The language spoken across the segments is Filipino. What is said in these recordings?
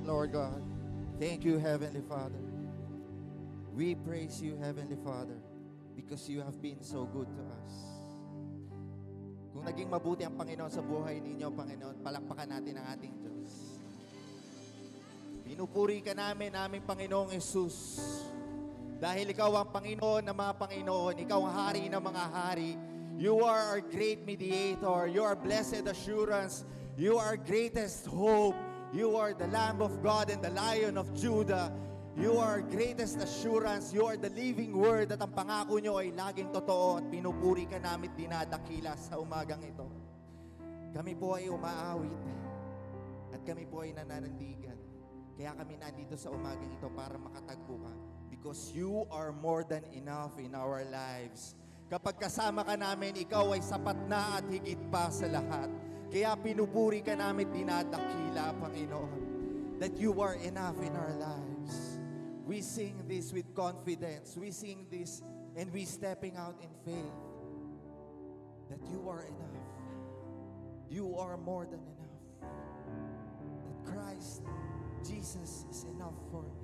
Lord God. Thank you, Heavenly Father. We praise you, Heavenly Father, because you have been so good to us. Kung naging mabuti ang Panginoon sa buhay ninyo, Panginoon, palakpakan natin ang ating Diyos. Pinupuri ka namin, aming Panginoong Jesus. Dahil ikaw ang Panginoon ng mga Panginoon, ikaw ang hari ng mga hari. You are our great mediator. You are blessed assurance. You are greatest hope. You are the Lamb of God and the Lion of Judah. You are greatest assurance. You are the living word at ang pangako nyo ay laging totoo at pinupuri ka namin dinadakila sa umagang ito. Kami po ay umaawit at kami po ay nananandigan. Kaya kami nandito sa umagang ito para makatagpo ka because you are more than enough in our lives. Kapag kasama ka namin, ikaw ay sapat na at higit pa sa lahat. Kaya pinupuri ka namin dinadakila, Panginoon, that you are enough in our lives. We sing this with confidence. We sing this and we stepping out in faith that you are enough. You are more than enough. That Christ, Jesus is enough for me.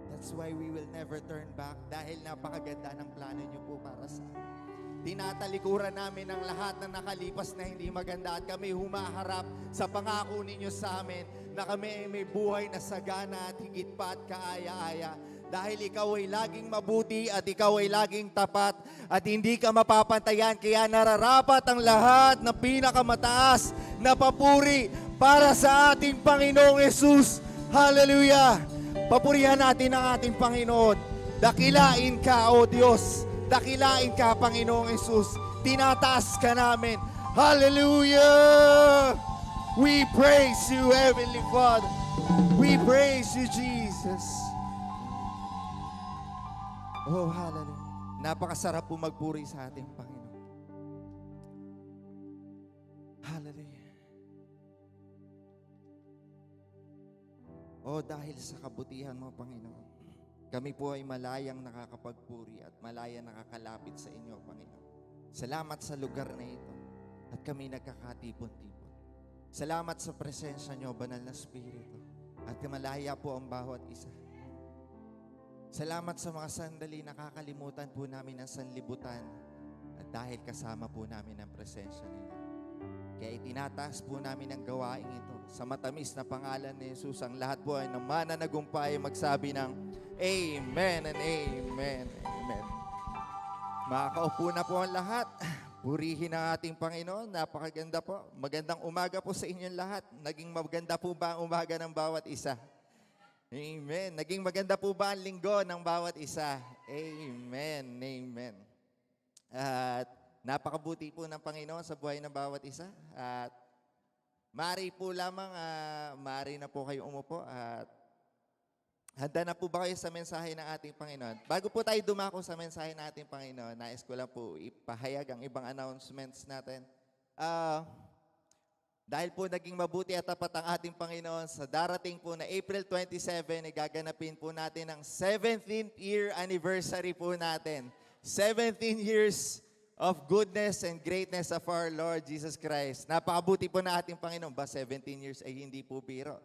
That's why we will never turn back dahil napakaganda ng plano niyo po para sa amin. Tinatalikuran namin ang lahat na nakalipas na hindi maganda at kami humaharap sa pangako ninyo sa amin na kami ay may buhay na sagana at higit pa at kaaya-aya. Dahil ikaw ay laging mabuti at ikaw ay laging tapat at hindi ka mapapantayan. Kaya nararapat ang lahat ng pinakamataas na papuri para sa ating Panginoong Jesus. Hallelujah! Papurihan natin ang ating Panginoon. Dakilain ka, O Diyos. Dakilain ka, Panginoong Jesus. Tinataas ka namin. Hallelujah! We praise you, Heavenly Father. We praise you, Jesus. Oh, hallelujah. Napakasarap po magpuri sa ating Panginoon. Hallelujah. Oh, dahil sa kabutihan mo, Panginoon, kami po ay malayang nakakapagpuri at malayang nakakalapit sa inyo, Panginoon. Salamat sa lugar na ito at kami nagkakatipon-tipon. Salamat sa presensya nyo, Banal na Espiritu, at malaya po ang bawat isa. Salamat sa mga sandali nakakalimutan po namin ang sanlibutan at dahil kasama po namin ang presensya ninyo. Kaya itinataas po namin ang gawain ito. Sa matamis na pangalan ni Jesus, ang lahat po ay mananagumpay magsabi ng Amen and Amen. Amen. Makakaupo na po ang lahat. Purihin ang ating Panginoon. Napakaganda po. Magandang umaga po sa inyong lahat. Naging maganda po ba ang umaga ng bawat isa? Amen. Naging maganda po ba ang linggo ng bawat isa? Amen. Amen. At napakabuti po ng Panginoon sa buhay ng bawat isa. At maaari po lamang, maaari na po kayo umupo. At handa na po ba kayo sa mensahe ng ating Panginoon? Bago po tayo dumako sa mensahe ng ating Panginoon, nais ko lang po ipahayag ang ibang announcements natin. Dahil po naging mabuti at tapat ang ating Panginoon, sa darating po na April 27, gaganapin po natin ang 17th year anniversary po natin. 17 years of goodness and greatness of our Lord Jesus Christ. Napakabuti po na ating Panginoon. Ba 17 years ay hindi po biro.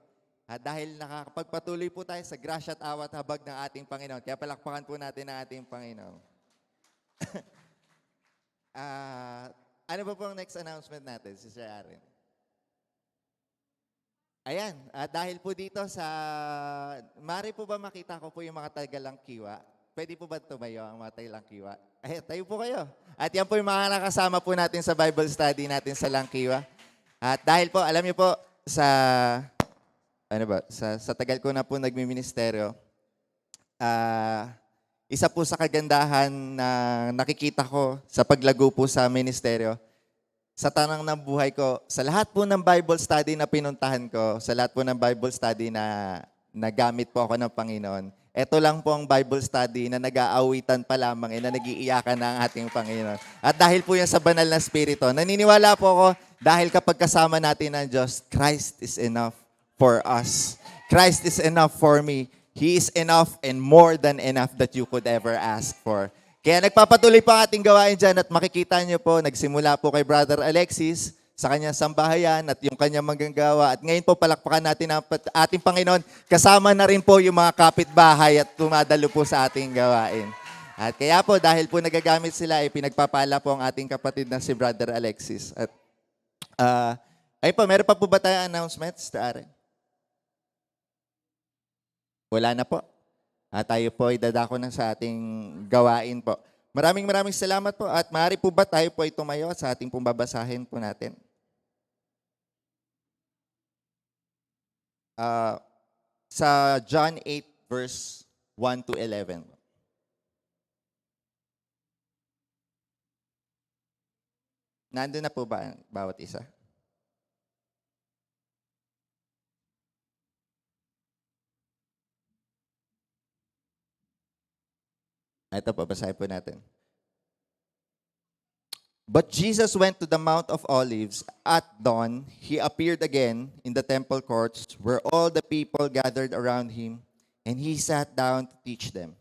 At dahil nakakapagpatuloy po tayo sa grasya at awat habag ng ating Panginoon. Kaya palakpakan po natin ang ating Panginoon. Ano ba po ang next announcement natin, Sister Aaron? Ayan, dahil po dito sa, maaari po ba makita ko po yung mga tagalang kiwa? Pwede po ba tumayo ang mga tagalang kiwa? Ay, tayo po kayo. At yan po yung mga nakasama po natin sa Bible study natin sa Langkiwa. At dahil po, alam niyo po, sa tagal ko na po nagmi-ministeryo, isa po sa kagandahan na nakikita ko sa paglago po sa ministeryo, sa tanang ng buhay ko, sa lahat po ng Bible study na pinuntahan ko, sa lahat po ng Bible study na nagamit po ako ng Panginoon, ito lang po ang Bible study na nag-aawitan pa lamang na nag-iiyakan na ang ating Panginoon. At dahil po yan sa banal na Espiritu, naniniwala po ako dahil kapag kasama natin ang Diyos, Christ is enough for us. Christ is enough for me. He is enough and more than enough that you could ever ask for. Kaya nagpapatuloy pa ang ating gawain dyan at makikita nyo po, nagsimula po kay Brother Alexis, sa kanyang sambahayan at yung kanyang manggagawa. At ngayon po, palakpakan natin ang ating Panginoon. Kasama na rin po yung mga kapitbahay at tumadalo po sa ating gawain. At kaya po, dahil po nagagamit sila, pinagpapala po ang ating kapatid na si Brother Alexis. At ay po, meron pa po ba tayong announcements, Mr. Aaron? Wala na po. At tayo po ay dadako na sa ating gawain po. Maraming salamat po. At maaari po ba tayo po ay tumayo sa ating pumbabasahin po natin? Sa John 8 verse 1 to 11. Nandun na po ba bawat isa? Ito po, basahin po natin. But Jesus went to the Mount of Olives. At dawn, he appeared again in the temple courts where all the people gathered around him, and he sat down to teach them.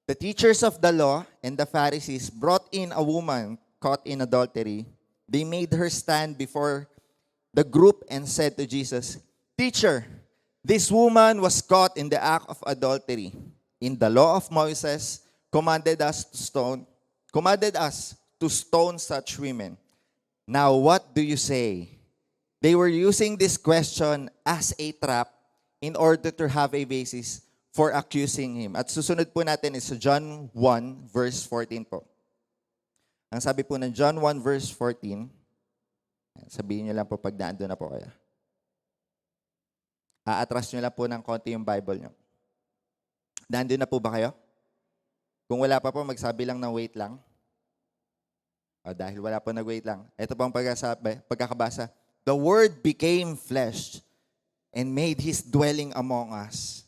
The teachers of the law and the Pharisees brought in a woman caught in adultery. They made her stand before the group and said to Jesus, "Teacher, this woman was caught in the act of adultery. In the law of Moses, commanded us to stone such women. Now what do you say?" They were using this question as a trap in order to have a basis for accusing him. At susunod po natin is John 1 verse 14 po. Ang sabi po ng John 1 verse 14, sabihin niyo lang po pag naando na po kayo. Aatras niyo lang po ng konti yung Bible niyo. Naando na po ba kayo? Kung wala pa po, magsabi lang ng wait lang. Dahil wala po nag-wait lang. Ito po ang pagkakabasa. The Word became flesh and made His dwelling among us.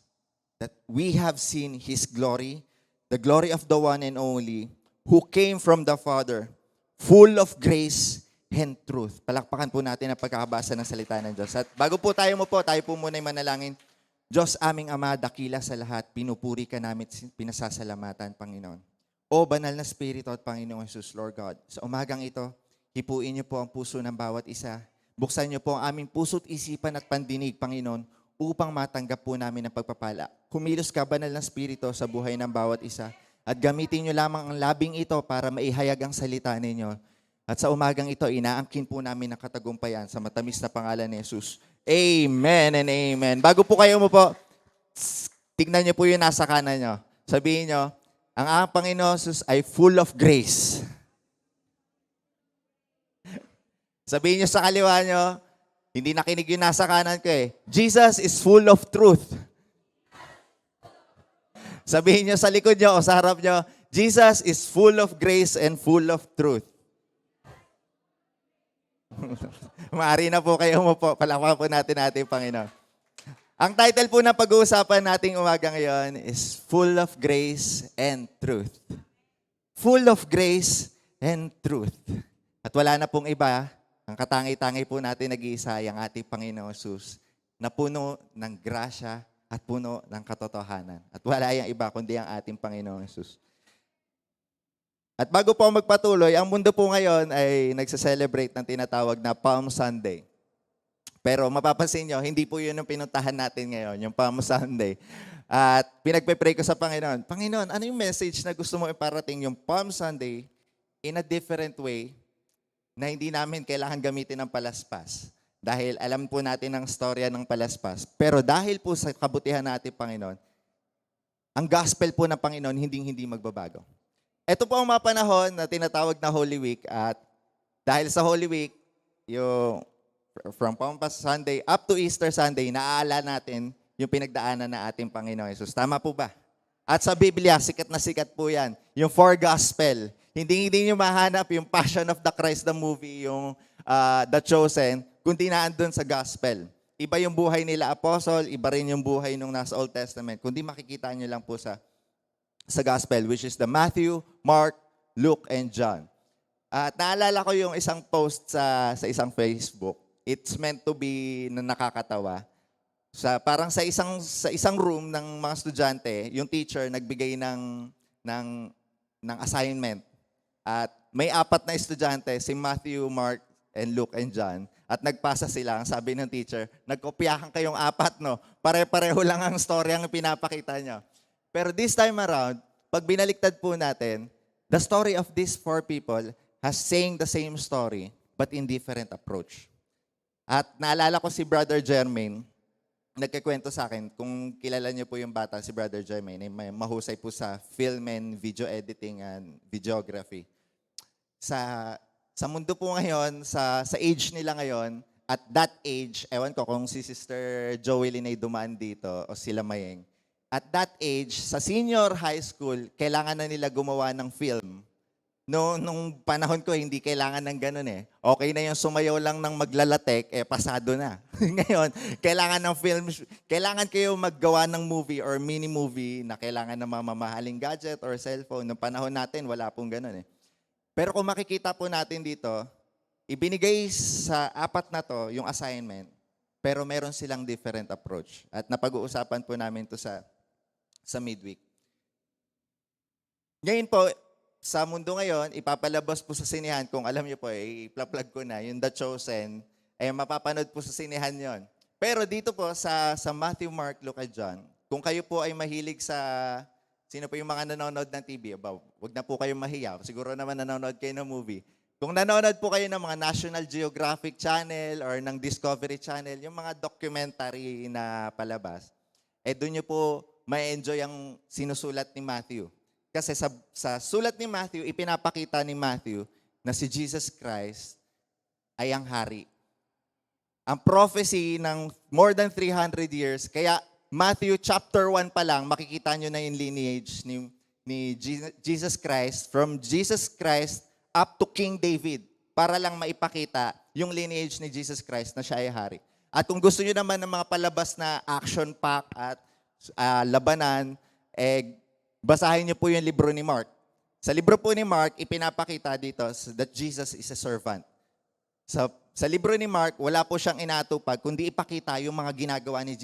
That we have seen His glory, the glory of the one and only, who came from the Father, full of grace and truth. Palakpakan po natin ang pagkakabasa ng salita ng Diyos. At bago po tayo tayo po muna ay manalangin. Diyos aming Ama, dakila sa lahat, pinupuri ka namin, pinasasalamatan, Panginoon. O banal na Espiritu at Panginoon Jesus, Lord God, sa umagang ito, hipuin niyo po ang puso ng bawat isa. Buksan niyo po ang aming puso't isipan at pandinig, Panginoon, upang matanggap po namin ang pagpapala. Kumilos ka, banal na Espiritu, sa buhay ng bawat isa. At gamitin niyo lamang ang labing ito para maihayag ang salita ninyo. At sa umagang ito, inaangkin po namin ang katagumpayan sa matamis na pangalan ni Jesus. Amen and amen. Bago po kayo tignan niyo po yung nasa kanan niyo. Sabihin niyo, ang Panginoon Jesus ay full of grace. Sabihin niyo sa kaliwa niyo, hindi nakinig yung nasa kanan ko eh. Jesus is full of truth. Sabihin niyo sa likod niyo o sa harap niyo, Jesus is full of grace and full of truth. Maaari na po kayo palakpakan po natin ating Panginoon. Ang title po ng pag-uusapan nating umaga ngayon is Full of Grace and Truth. Full of Grace and Truth. At wala na pong iba, ang katangi-tangi po natin nag-iisa ay ang ating Panginoon Jesus na puno ng grasya at puno ng katotohanan. At wala yung iba kundi ang ating Panginoon Jesus. At bago po magpatuloy, ang mundo po ngayon ay nagse-celebrate ng tinatawag na Palm Sunday. Pero mapapansin nyo, hindi po yun yung pinuntahan natin ngayon, yung Palm Sunday. At pinagpe-pray ko sa Panginoon, Panginoon, ano yung message na gusto mo iparating yung Palm Sunday in a different way na hindi namin kailangan gamitin ng palaspas? Dahil alam po natin ang storya ng palaspas. Pero dahil po sa kabutihan natin, Panginoon, ang gospel po ng Panginoon hindi magbabago. Ito po ang mga panahon na tinatawag na Holy Week at dahil sa Holy Week, yung from Palm Sunday up to Easter Sunday, naaalala natin yung pinagdaanan na ating Panginoon Jesus. Tama po ba? At sa Biblia, sikat na sikat po yan. Yung four gospel. Hindi nyo mahanap yung Passion of the Christ, the movie, yung The Chosen, kundi naandun sa gospel. Iba yung buhay nila apostle, iba rin yung buhay nung nasa Old Testament. Kundi makikita nyo lang po sa gospel, which is the Matthew, Mark, Luke, and John. At naalala ko yung isang post sa isang Facebook. It's meant to be na nakakatawa. Parang sa isang room ng mga estudyante, yung teacher nagbigay ng assignment. At may 4 na estudyante, si Matthew, Mark, and Luke and John at nagpasa sila. Ang sabi ng teacher, nagkopyahan kayong apat, no? Pare-pareho lang ang story ang pinapakita nyo. Pero this time around, pag binaliktad po natin, the story of these four people has saying the same story but in different approach. At naalala ko si Brother Jermaine, nagkikwento sa akin, kung kilala niyo po yung bata, si Brother Jermaine, may mahusay po sa film and video editing and videography. Sa mundo po ngayon, sa age nila ngayon, at that age, ewan ko kung si Sister Joeline ay dumaan dito o sila Mayeng, at that age, sa senior high school, kailangan na nila gumawa ng film. Nung panahon ko, hindi kailangan ng ganun eh. Okay na yung sumayaw lang ng maglalatek, pasado na. Ngayon, kailangan ng film, kailangan kayo maggawa ng movie or mini-movie na kailangan ng mga mamahaling gadget or cellphone. Nung panahon natin, wala pong ganun eh. Pero kung makikita po natin dito, ibinigay sa apat na to yung assignment, pero meron silang different approach. At napag-uusapan po namin to sa midweek. Ngayon po, sa mundo ngayon, ipapalabas po sa sinehan, kung alam niyo po, i-plug ko na, yung The Chosen, mapapanood po sa sinehan yon. Pero dito po, sa Matthew, Mark, Luke, at John, kung kayo po ay mahilig sa, sino po yung mga nanonood ng TV, wag na po kayong mahiya, siguro naman nanonood kayo ng movie. Kung nanonood po kayo ng mga National Geographic Channel or ng Discovery Channel, yung mga documentary na palabas, doon niyo po ma-enjoy ang sinusulat ni Matthew. Kasi sa sulat ni Matthew, ipinapakita ni Matthew na si Jesus Christ ay ang hari. Ang prophecy ng more than 300 years, kaya Matthew chapter 1 pa lang, makikita nyo na yung lineage ni Jesus Christ, from Jesus Christ up to King David, para lang maipakita yung lineage ni Jesus Christ na siya ay hari. At kung gusto nyo naman ng mga palabas na action-pack at labanan, basahin niyo po yung libro ni Mark. Sa libro po ni Mark, ipinapakita dito that Jesus is a servant. Sa libro ni Mark, wala po siyang inatupag, kundi ipakita yung mga ginagawa ni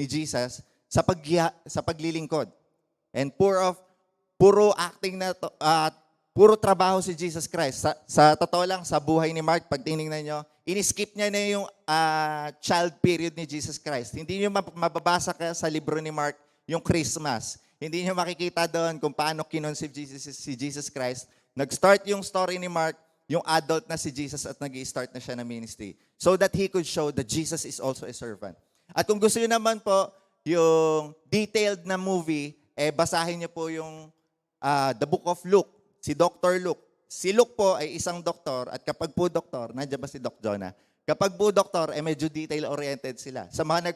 Jesus sa paglilingkod. And puro acting na to, puro trabaho si Jesus Christ. Sa totoo lang, sa buhay ni Mark, pag tinignan nyo, in-skip niya na yung child period ni Jesus Christ. Hindi niyo mababasa sa libro ni Mark yung Christmas. Hindi niyo makikita doon kung paano kinonseive si Jesus Christ. Nag-start yung story ni Mark, yung adult na si Jesus at nag-i-start na siya na ministry. So that he could show that Jesus is also a servant. At kung gusto niyo naman po yung detailed na movie, basahin niyo po yung The Book of Luke, si Dr. Luke. Si Luke po ay isang doktor at kapag po doktor, nandiyan ba si Doc Jonah? Kapag po doktor, medyo detail-oriented sila. Sa mga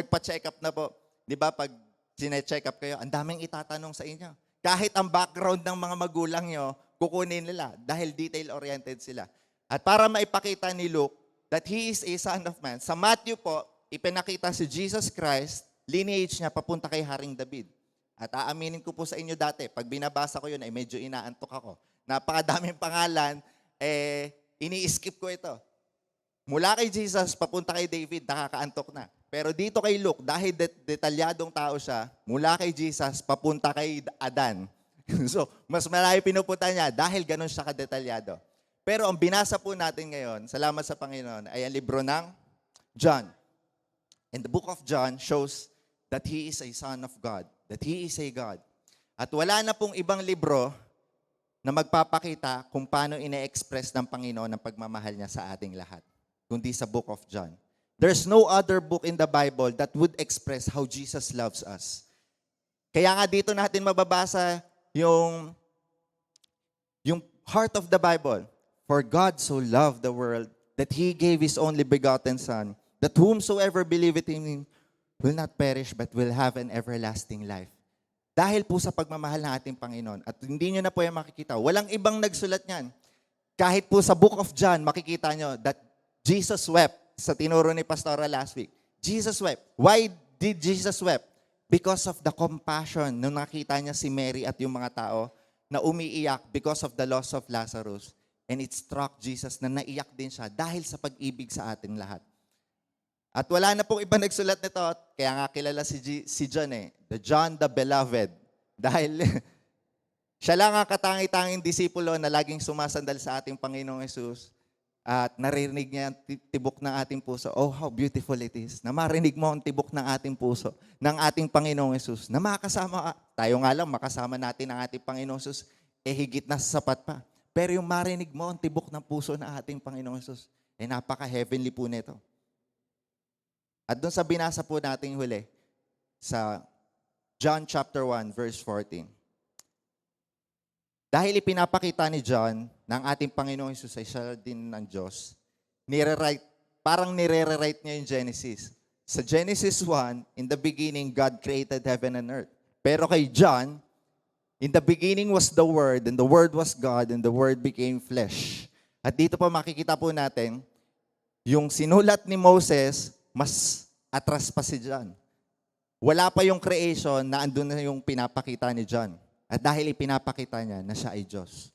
nagpa-check up na po, di ba pag sine-check up kayo, ang daming itatanong sa inyo. Kahit ang background ng mga magulang nyo, kukunin nila dahil detail-oriented sila. At para maipakita ni Luke that he is a son of man, sa Matthew po, ipinakita si Jesus Christ, lineage niya papunta kay Haring David. At aaminin ko po sa inyo dati, pag binabasa ko yun, medyo inaantok ako. Napakadaming pangalan, ini-skip ko ito. Mula kay Jesus, papunta kay David, nakakaantok na. Pero dito kay Luke, dahil detalyadong tao siya, mula kay Jesus, papunta kay Adan. So, mas marami pinupunta niya dahil ganun siya kadetalyado. Pero ang binasa po natin ngayon, salamat sa Panginoon, ay ang libro ng John. And the book of John shows that he is a son of God, that he is a God. At wala na pong ibang libro na magpapakita kung paano ine-express ng Panginoon ang pagmamahal niya sa ating lahat, kundi sa book of John. There's no other book in the Bible that would express how Jesus loves us. Kaya nga dito natin mababasa yung heart of the Bible. For God so loved the world that He gave His only begotten Son, that whomsoever believeth in Him will not perish but will have an everlasting life. Dahil po sa pagmamahal ng ating Panginoon, at hindi nyo na po yung makikita, walang ibang nagsulat niyan. Kahit po sa book of John, makikita nyo that Jesus wept. Sa tinuro ni Pastora last week, Jesus wept. Why did Jesus wept? Because of the compassion nung nakita niya si Mary at yung mga tao na umiiyak because of the loss of Lazarus. And it struck Jesus na naiyak din siya dahil sa pag-ibig sa ating lahat. At wala na pong iba nagsulat nito, kaya nga kilala si John the John the Beloved. Dahil siya lang ang katangi-tanging disipulo na laging sumasandal sa ating Panginoong Hesus. at naririnig niya ang tibok ng ating puso. Oh, how beautiful it is na marinig mo ang tibok ng ating puso, ng ating Panginoong Yesus, na makasama ka. Tayo nga lang, makasama natin ang ating Panginoong Yesus, higit na sapat pa. Pero yung marinig mo ang tibok ng puso ng ating Panginoong Yesus, napaka-heavenly po nito. At doon sa binasa po nating huli, sa John chapter 1, verse 14. Dahil ipinapakita ni John ng ating Panginoong Hesus ay siya din ng Diyos, parang nire-rewrite niya yung Genesis. Sa Genesis 1, in the beginning, God created heaven and earth. Pero kay John, in the beginning was the Word, and the Word was God, and the Word became flesh. At dito pa makikita po natin, yung sinulat ni Moses, mas atras pa si John. Wala pa yung creation na andun na yung pinapakita ni John. At dahil ipinapakita niya na siya ay Diyos.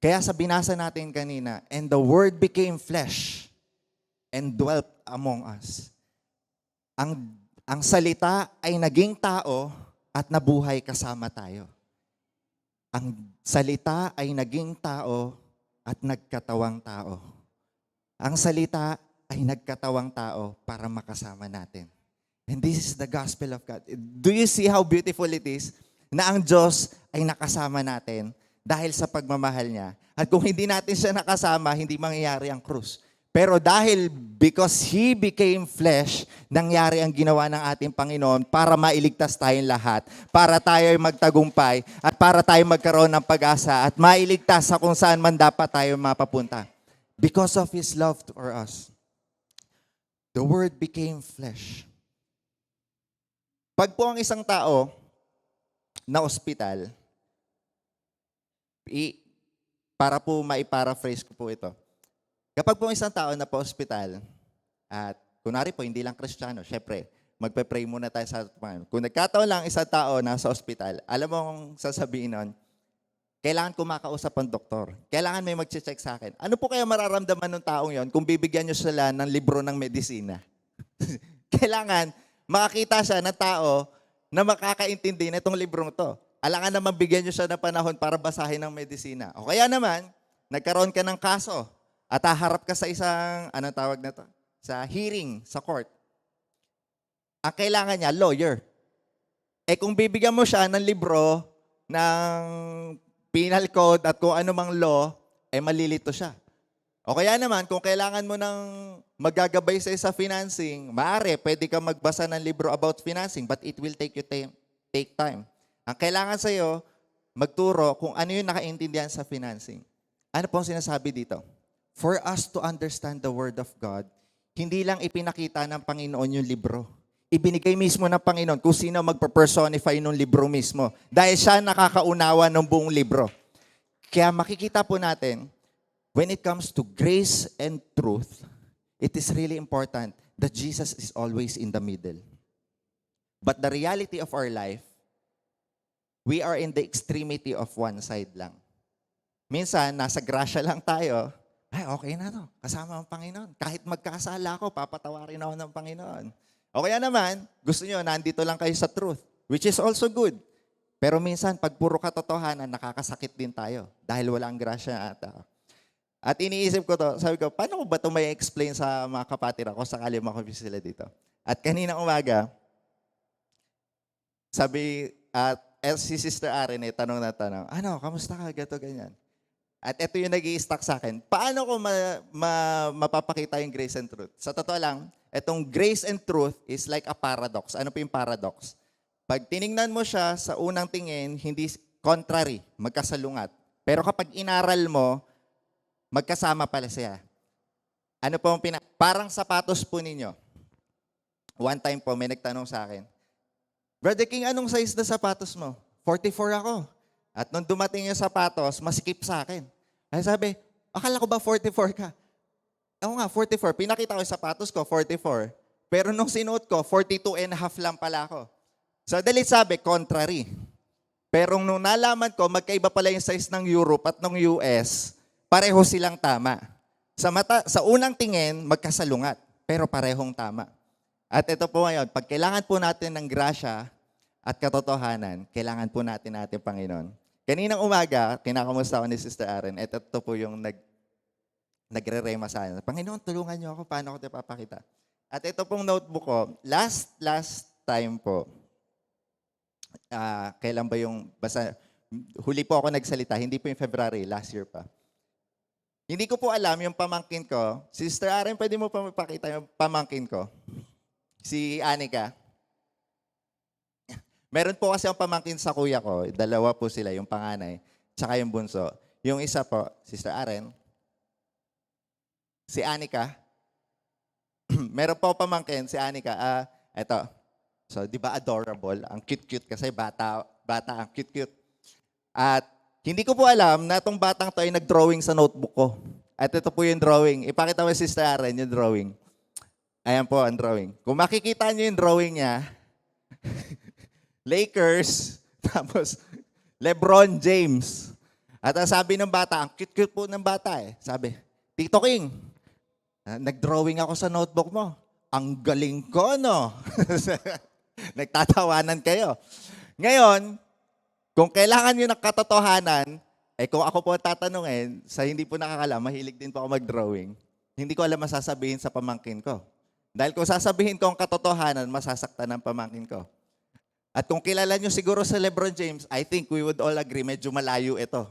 Kaya sa binasa natin kanina, and the Word became flesh and dwelt among us. Ang salita ay naging tao at nabuhay kasama tayo. Ang salita ay naging tao at nagkatawang tao. Ang salita ay nagkatawang tao para makasama natin. And this is the gospel of God. Do you see how beautiful it is? Na ang Diyos ay nakasama natin dahil sa pagmamahal niya. At kung hindi natin siya nakasama, hindi mangyayari ang krus. Pero dahil because He became flesh, nangyari ang ginawa ng ating Panginoon para mailigtas tayong lahat, para tayo ay magtagumpay, at para tayo magkaroon ng pag-asa, at mailigtas sa kung saan man dapat tayo mapapunta. Because of His love for us. The Word became flesh. Pag po ang isang tao na ospital, para po maiparaphrase ko po ito. Kapag po isang tao na po ospital, at kunwari po, hindi lang Kristiyano, syempre, magpe-pray muna tayo sa Panginoon. Kung nagkataon lang isang tao na sa ospital, alam mo kung sasabihin nun, kailangan ko makausap ang doktor. Kailangan may mag-check sa akin. Ano po kaya mararamdaman ng taong yon kung bibigyan nyo sila ng libro ng medisina? Kailangan makakita siya ng tao na makakaintindi na itong librong to. Alangan naman bigyan nyo siya ng panahon para basahin ng medisina. O kaya naman, nagkaroon ka ng kaso at haharap ka sa isang, anong tawag na to? Sa hearing, sa court. Ang kailangan niya, lawyer. Kung bibigyan mo siya ng libro ng penal code at kung ano mang law, malilito siya. O kaya naman, kung kailangan mo ng magagabay sa financing, maaari, pwede ka magbasa ng libro about financing, but it will take time. Ang kailangan sa'yo, magturo kung ano yung nakaintindihan sa financing. Ano pong sinasabi dito? For us to understand the Word of God, hindi lang ipinakita ng Panginoon yung libro. Ibinigay mismo ng Panginoon kung sino magpa-personify ng libro mismo. Dahil siya nakakaunawa ng buong libro. Kaya makikita po natin, when it comes to grace and truth, it is really important that Jesus is always in the middle. But the reality of our life, we are in the extremity of one side lang. Minsan, nasa grasya lang tayo, ay okay na to, kasama ang Panginoon. Kahit magkasala ako, papatawarin ako ng Panginoon. O kaya naman, gusto nyo, nandito lang kayo sa truth, which is also good. Pero minsan, pag puro katotohanan, nakakasakit din tayo dahil walang grasya ata. At iniisip ko to, sabi ko, paano ko ba ito may explain sa mga kapatid ako sakali makapis sila dito? At kanina umaga, sabi, si Sister Aren, tanong na tanong, ano, kamusta ka, gato, ganyan. At ito yung nag-i-stuck sa akin. Paano ko mapapakita yung grace and truth? Sa totoo lang, itong grace and truth is like a paradox. Ano po yung paradox? Pag tiningnan mo siya sa unang tingin, hindi contrary, magkasalungat. Pero kapag inaral mo, magkasama pala siya. Ano po parang sapatos po ninyo. One time po, may nagtanong sa akin, Brother King, anong size na sapatos mo? 44 ako. At nung dumating yung sapatos, masikip sa akin. Ay sabi, akala ko ba 44 ka? Ako nga, 44. Pinakita ko yung sapatos ko, 44. Pero nung sinuot ko, 42 and a half lang pala ako. So, dali sabi, contrary. Pero nung nalaman ko, magkaiba pala yung size ng Europe at ng US, pareho silang tama. Sa unang tingin, magkasalungat, pero parehong tama. At ito po ngayon, pag kailangan po natin ng grasya at katotohanan, kailangan po natin Panginoon. Kaninang umaga, kinakamusta ako ni Sister Aren, ito po yung nagre-rema sa akin. Panginoon, tulungan niyo ako, paano ko ito papakita? At ito pong notebook ko, last time po, kailan ba yung, basta, huli po ako nagsalita, hindi po yung February, last year pa. Hindi ko po alam yung pamangkin ko. Sister Aren, pwede mo pa mapakita yung pamangkin ko? Si Anika. Meron po kasi ang pamangkin sa kuya ko. Dalawa po sila, yung panganay, tsaka yung bunso. Yung isa po, Sister Aren. Si Anika. Meron po pamangkin, si Anika. Eto. So, di ba adorable? Ang cute-cute kasi bata ang cute-cute. At hindi ko po alam na itong batang to ay nag-drawing sa notebook ko. At ito po yung drawing. Ipakita mo si Sister Aren yung drawing. Ayan po ang drawing. Kung makikita niyo yung drawing niya, Lakers, tapos LeBron James. At ang sabi ng bata, ang cute-cute po ng bata eh. Sabi, Tito King, nag-drawing ako sa notebook mo. Ang galing ko, no? Nagtatawanan kayo. Ngayon, kung kailangan nyo ng katotohanan, kung ako po tatanungin, sa hindi po nakakalam, mahilig din po ako mag-drawing, hindi ko alam masasabihin sa pamangkin ko. Dahil kung sasabihin ko ang katotohanan, masasaktan ang pamangkin ko. At kung kilala nyo siguro sa LeBron James, I think we would all agree, medyo malayo ito.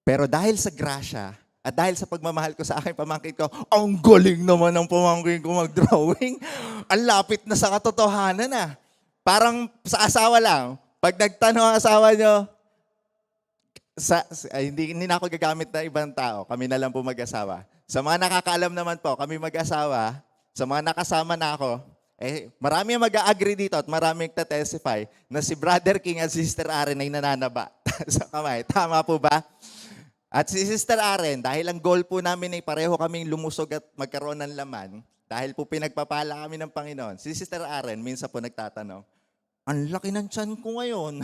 Pero dahil sa grasya, at dahil sa pagmamahal ko sa aking pamangkin ko, ang galing naman ng pamangkin ko mag-drawing. Ang lapit na sa katotohanan na. Parang sa asawa lang. Pag nagtanong ang asawa nyo, hindi na ako gagamit na ibang tao. Kami na lang po mag-asawa. Sa mga nakakaalam naman po, kami mag-asawa, sa mga nakasama na ako, marami ang mag-a-agree dito at marami ang testify na si Brother King at Sister Aren ay nananaba sa kamay. Tama po ba? At si Sister Aren, dahil ang goal po namin ay pareho kaming lumusog at magkaroon ng laman, dahil po pinagpapala kami ng Panginoon, si Sister Aren, minsan po nagtatanong, ang laki ng tiyan ko ngayon.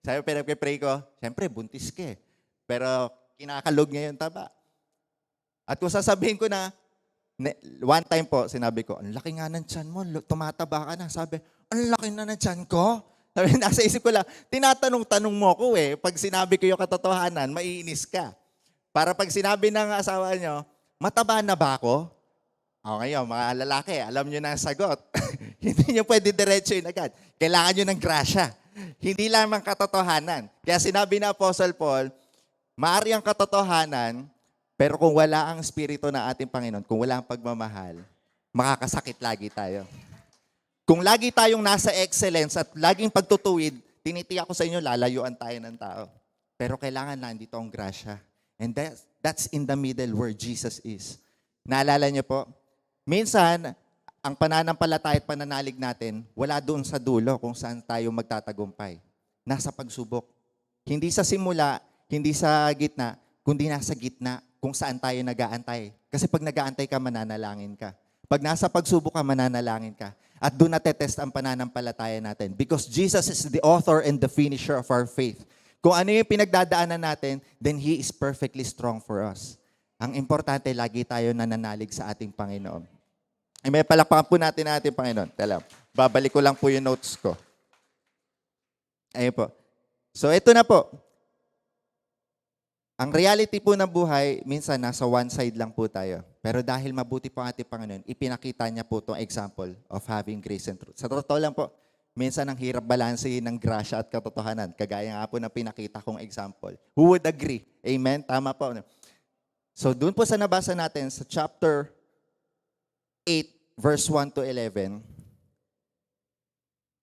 Sabi, pinag-pray ko, siyempre, buntis ka eh. Pero kinakalog niya yung taba. At kung sasabihin ko na, one time po, sinabi ko, ang laki nga ng tiyan mo, tumataba ka na. Sabi, ang laki na ng tiyan ko. Sabi, nasa isip ko lang, tinatanong-tanong mo ko eh. Pag sinabi ko yung katotohanan, maiinis ka. Para pag sinabi ng asawa nyo, mataba na ba ako? O ngayon, mga lalaki, alam nyo na ang sagot. Hindi nyo pwede diretsuin agad. Kailangan nyo ng grasya. Hindi lamang katotohanan. Kaya sinabi na Apostle Paul, maari ang katotohanan, pero kung wala ang Espiritu ng ating Panginoon, kung wala ang pagmamahal, makakasakit lagi tayo. Kung lagi tayong nasa excellence at laging pagtutuwid, tinitiyak ko sa inyo, lalayuan tayo ng tao. Pero kailangan nandito ang grasya. And that's in the middle where Jesus is. Naalala niyo po, minsan, ang pananampalataya at pananalig natin, wala doon sa dulo kung saan tayo magtatagumpay. Nasa pagsubok. Hindi sa simula, hindi sa gitna, kundi nasa gitna kung saan tayo nag-aantay. Kasi pag nag-aantay ka, mananalangin ka. Pag nasa pagsubok ka, mananalangin ka. At doon natetest ang pananampalataya natin. Because Jesus is the author and the finisher of our faith. Kung ano yung pinagdadaanan natin, then He is perfectly strong for us. Ang importante, lagi tayo nananalig sa ating Panginoon. May palakpakan po natin ang ating Panginoon. Tala, babalik ko lang po yung notes ko. Ayun po. So, ito na po. Ang reality po ng buhay, minsan nasa one side lang po tayo. Pero dahil mabuti po ang ating Panginoon, ipinakita niya po itong example of having grace and truth. Sa totoo lang po, minsan ang hirap balansehin ng grasya at katotohanan. Kagaya nga po na pinakita kong example. Who would agree? Amen? Tama po. So, doon po sa nabasa natin sa chapter 8, verse 1 to 11,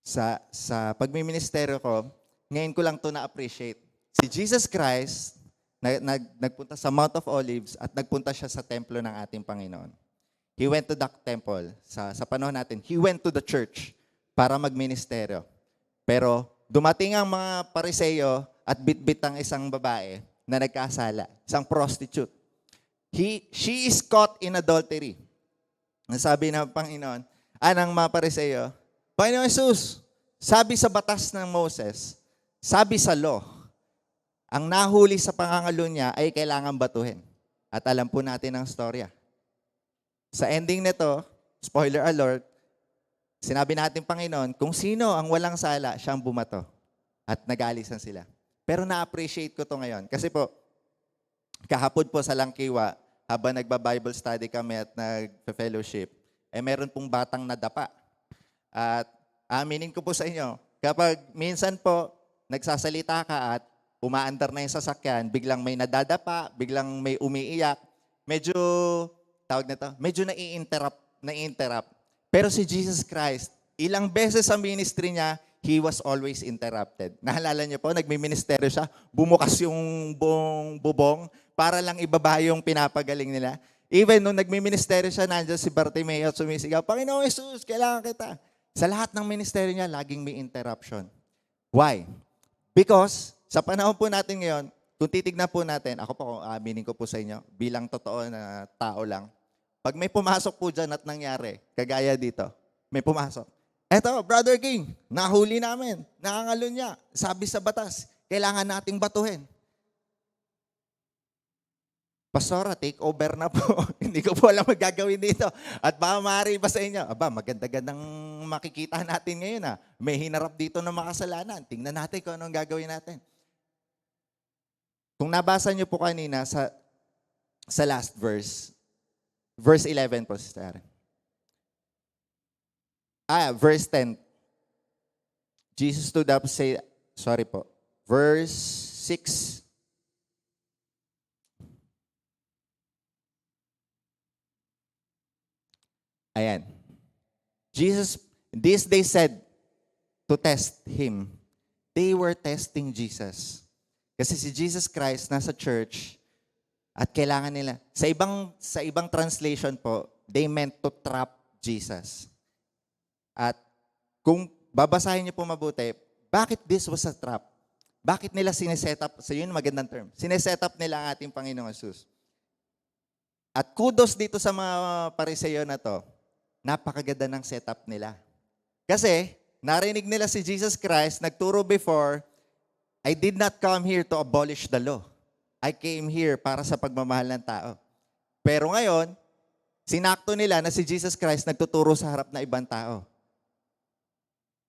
sa pagmiministeryo ko, ngayon ko lang to na-appreciate. Si Jesus Christ, nagpunta sa Mount of Olives at nagpunta siya sa templo ng ating Panginoon. He went to the temple. Sa panahon natin, he went to the church para magministeryo. Pero dumating ang mga pariseyo at bitbit ang isang babae na nagkasala, isang prostitute. She is caught in adultery. Sabi ng Panginoon, ng mga pariseyo, Panginoon Jesus, sabi sa batas ng Moses, sabi sa law, ang nahuli sa pangangalo niya ay kailangan batuhin. At alam po natin ang storya. Sa ending nito, spoiler alert, sinabi natin Panginoon, kung sino ang walang sala, siyang bumato. At nag-aalisan sila. Pero na-appreciate ko to ngayon. Kasi po, kahapon po sa Langkiwa, habang nagba-Bible study kami at nag-fellowship, meron pong batang nadapa. At aminin ko po sa inyo, kapag minsan po nagsasalita ka at umaandar na yung sasakyan, biglang may nadadapa, biglang may umiiyak, medyo, tawag na to, medyo nai-interrupt. Pero si Jesus Christ, ilang beses sa ministry niya, He was always interrupted. Naalala niyo po, nagmi-ministeryo siya, bumukas yung buong bubong para lang ibaba yung pinapagaling nila. Even nung nagmi-ministeryo siya, nandiyan si Bartimeo at sumisigaw, Panginoong Jesus, kailangan kita. Sa lahat ng ministeryo niya, laging may interruption. Why? Because sa panahon po natin ngayon, kung titignan po natin, ako po, aminin ko po sa inyo, bilang totoo na tao lang, pag may pumasok po dyan at nangyari, kagaya dito, may pumasok. Eto, Brother King, nahuli namin, nakangalo niya, sabi sa batas, kailangan nating batuhin. Pastora, take over na po. Hindi ko po alam magagawin dito. At baka maaari ba sa inyo? Aba, maganda-gandang makikita natin ngayon. May hinarap dito ng makasalanan. Tingnan natin kung anong gagawin natin. Kung nabasa niyo po kanina sa last verse, verse 11 po, Sister Aaron. Verse 10. Jesus stood up and said, sorry po, verse 6. Ayan. Jesus, this they said to test Him. They were testing Jesus. Kasi si Jesus Christ nasa church at kailangan nila, sa ibang translation po, they meant to trap Jesus. At kung babasahin niyo po mabuti, bakit this was a trap? Bakit nila sineset up? So yun magandang term. Sineset up nila ang ating Panginoong Jesus. At kudos dito sa mga Pariseo na to, napakaganda ng setup nila. Kasi narinig nila si Jesus Christ, nagturo before, I did not come here to abolish the law. I came here para sa pagmamahal ng tao. Pero ngayon, sinakto nila na si Jesus Christ nagtuturo sa harap na ibang tao.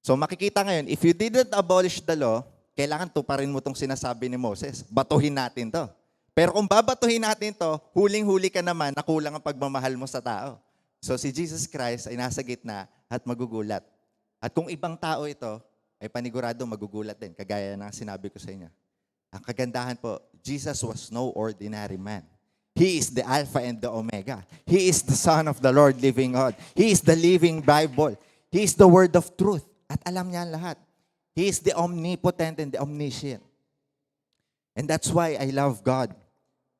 So makikita ngayon, if you didn't abolish the law, kailangan tuparin mo itong sinasabi ni Moses. Batuhin natin to. Pero kung babatuhin natin to, huling-huli ka naman na kulang ang pagmamahal mo sa tao. So si Jesus Christ ay nasa gitna at magugulat. At kung ibang tao ito, ay panigurado magugulat din, kagaya ng sinabi ko sa inyo. Ang kagandahan po, Jesus was no ordinary man. He is the Alpha and the Omega. He is the Son of the Lord living God. He is the living Bible. He is the Word of truth. At alam niya lahat. He is the omnipotent and the omniscient. And that's why I love God.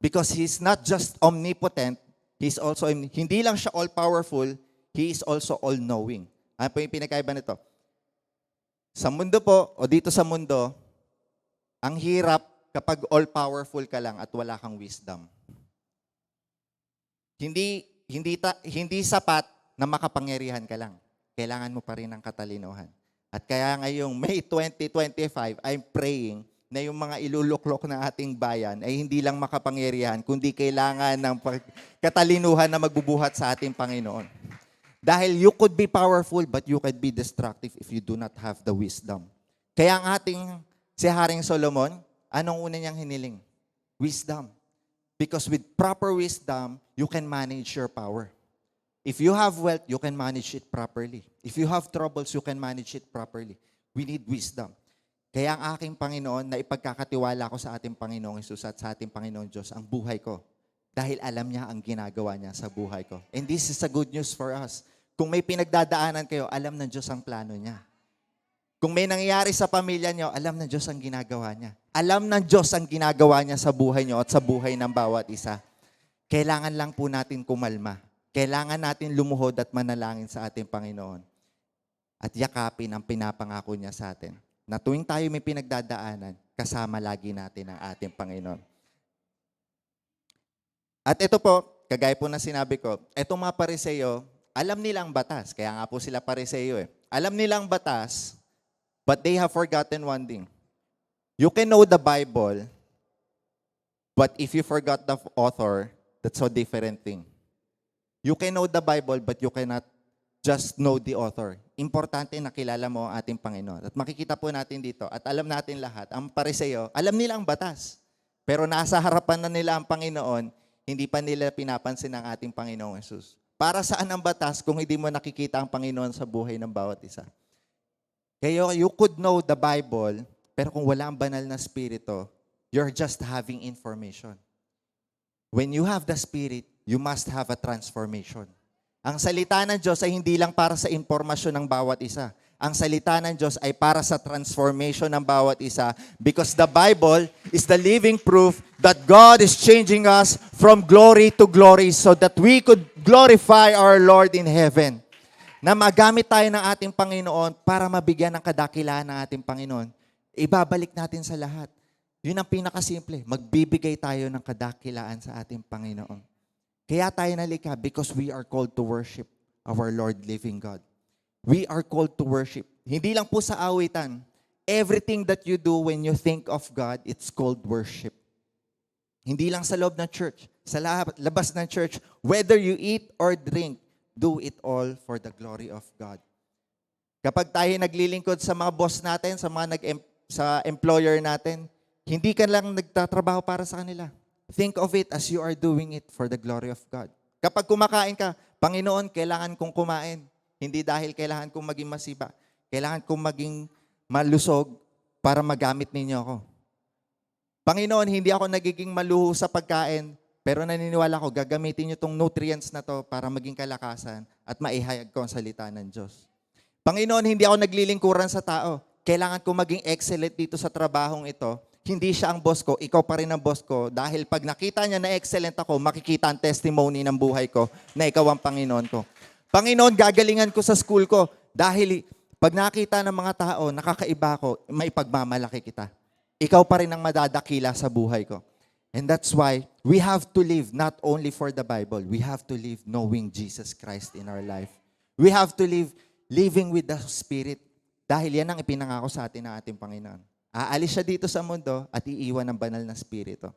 Because He's not just omnipotent, He's also, hindi lang siya all-powerful, He is also all-knowing. Ano po yung pinakaiba nito? Sa mundo po, o dito sa mundo, ang hirap kapag all-powerful ka lang at wala kang wisdom. Hindi sapat na makapangyarihan ka lang. Kailangan mo pa rin ng katalinuhan. At kaya ngayong May 2025, I'm praying na yung mga iluluklok na ating bayan ay hindi lang makapangyarihan, kundi kailangan ng katalinuhan na magbubuhat sa ating Panginoon. Dahil you could be powerful, but you could be destructive if you do not have the wisdom. Kaya ang ating si Haring Solomon, anong una niyang hiniling? Wisdom. Because with proper wisdom, you can manage your power. If you have wealth, you can manage it properly. If you have troubles, you can manage it properly. We need wisdom. Kaya ang aking Panginoon, na ipagkakatiwala ko sa ating Panginoong Hesus at sa ating Panginoong Diyos ang buhay ko. Dahil alam niya ang ginagawa niya sa buhay ko. And this is a good news for us. Kung may pinagdadaanan kayo, alam ng Diyos ang plano niya. Kung may nangyayari sa pamilya niyo, alam ng Diyos ang ginagawa niya. Alam ng Diyos ang ginagawa niya sa buhay niyo at sa buhay ng bawat isa. Kailangan lang po natin kumalma. Kailangan natin lumuhod at manalangin sa ating Panginoon. At yakapin ang pinapangako niya sa atin. Na tuwing tayo may pinagdadaanan, kasama lagi natin ang ating Panginoon. At ito po, kagaya po na sinabi ko, etong mga Pariseo, alam nilang batas. Kaya nga po sila Pariseo eh. Alam nilang batas, but they have forgotten one thing. You can know the Bible, but if you forgot the author, that's a different thing. You can know the Bible, but you cannot just know the author. Importante na kilala mo ang ating Panginoon. At makikita po natin dito, at alam natin lahat, ang Pariseo, alam nila ang batas. Pero nasa harapan na nila ang Panginoon, hindi pa nila pinapansin ang ating Panginoong Hesus. Para saan ang batas kung hindi mo nakikita ang Panginoon sa buhay ng bawat isa? Kaya you could know the Bible, pero kung wala ang banal na spirito, you're just having information. When you have the Spirit, you must have a transformation. Ang salita ng Diyos ay hindi lang para sa impormasyon ng bawat isa. Ang salita ng Diyos ay para sa transformation ng bawat isa because the Bible is the living proof that God is changing us from glory to glory so that we could glorify our Lord in heaven. Na magamit tayo ng ating Panginoon para mabigyan ng kadakilaan ng ating Panginoon. Ibabalik natin sa lahat. Yun ang pinakasimple. Magbibigay tayo ng kadakilaan sa ating Panginoon. Kaya tayo nalikha because we are called to worship our Lord living God. We are called to worship. Hindi lang po sa awitan. Everything that you do when you think of God, it's called worship. Hindi lang sa loob ng church. Sa labas ng church, whether you eat or drink, do it all for the glory of God. Kapag tayo naglilingkod sa mga boss natin, sa employer natin, hindi ka lang nagtatrabaho para sa kanila. Think of it as you are doing it for the glory of God. Kapag kumakain ka, Panginoon, kailangan kong kumain. Hindi dahil kailangan kong maging masiba. Kailangan kong maging malusog para magamit ninyo ako. Panginoon, hindi ako nagiging maluho sa pagkain, pero naniniwala ko, gagamitin nyo itong nutrients na to para maging kalakasan at maihayag ko ang salita ng Diyos. Panginoon, hindi ako naglilingkuran sa tao. Kailangan kong maging excellent dito sa trabahong ito. Hindi siya ang boss ko, ikaw pa rin ang boss ko. Dahil pag nakita niya na excellent ako, makikita ang testimony ng buhay ko na ikaw ang Panginoon ko. Panginoon, gagalingan ko sa school ko dahil pag nakita ng mga tao, nakakaiba ko, may pagmamalaki kita. Ikaw pa rin ang madadakila sa buhay ko. And that's why we have to live not only for the Bible, we have to live knowing Jesus Christ in our life. We have to live living with the Spirit dahil yan ang ipinangako sa atin ng ating Panginoon. Aalis siya dito sa mundo at iiwan ng banal na Espiritu.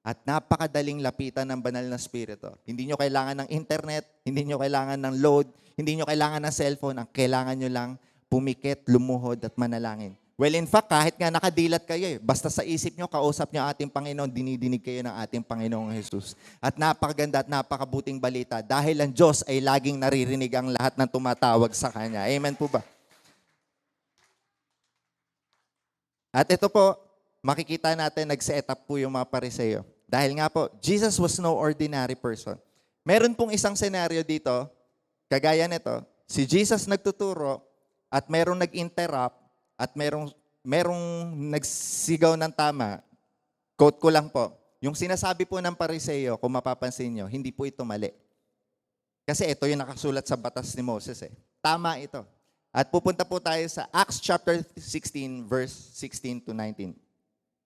At napakadaling lapitan ng banal na Espiritu. Hindi nyo kailangan ng internet, hindi nyo kailangan ng load, hindi nyo kailangan ng cellphone. Ang kailangan nyo lang pumikit, lumuhod at manalangin. Well, in fact, kahit nga nakadilat kayo, basta sa isip nyo, kausap nyo ating Panginoon, dinidinig kayo ng ating Panginoong Jesus. At napakaganda at napakabuting balita dahil ang Diyos ay laging naririnig ang lahat ng tumatawag sa Kanya. Amen po ba? At ito po, makikita natin nag-set up po yung mga Pariseo. Dahil nga po, Jesus was no ordinary person. Meron pong isang senaryo dito, kagaya nito, si Jesus nagtuturo at merong nag-interrupt at merong nagsigaw ng tama. Quote ko lang po, yung sinasabi po ng Pariseo, kung mapapansin nyo, hindi po ito mali. Kasi ito yung nakasulat sa batas ni Moses. Tama ito. At pupunta po tayo sa Acts chapter 16, verse 16 to 19.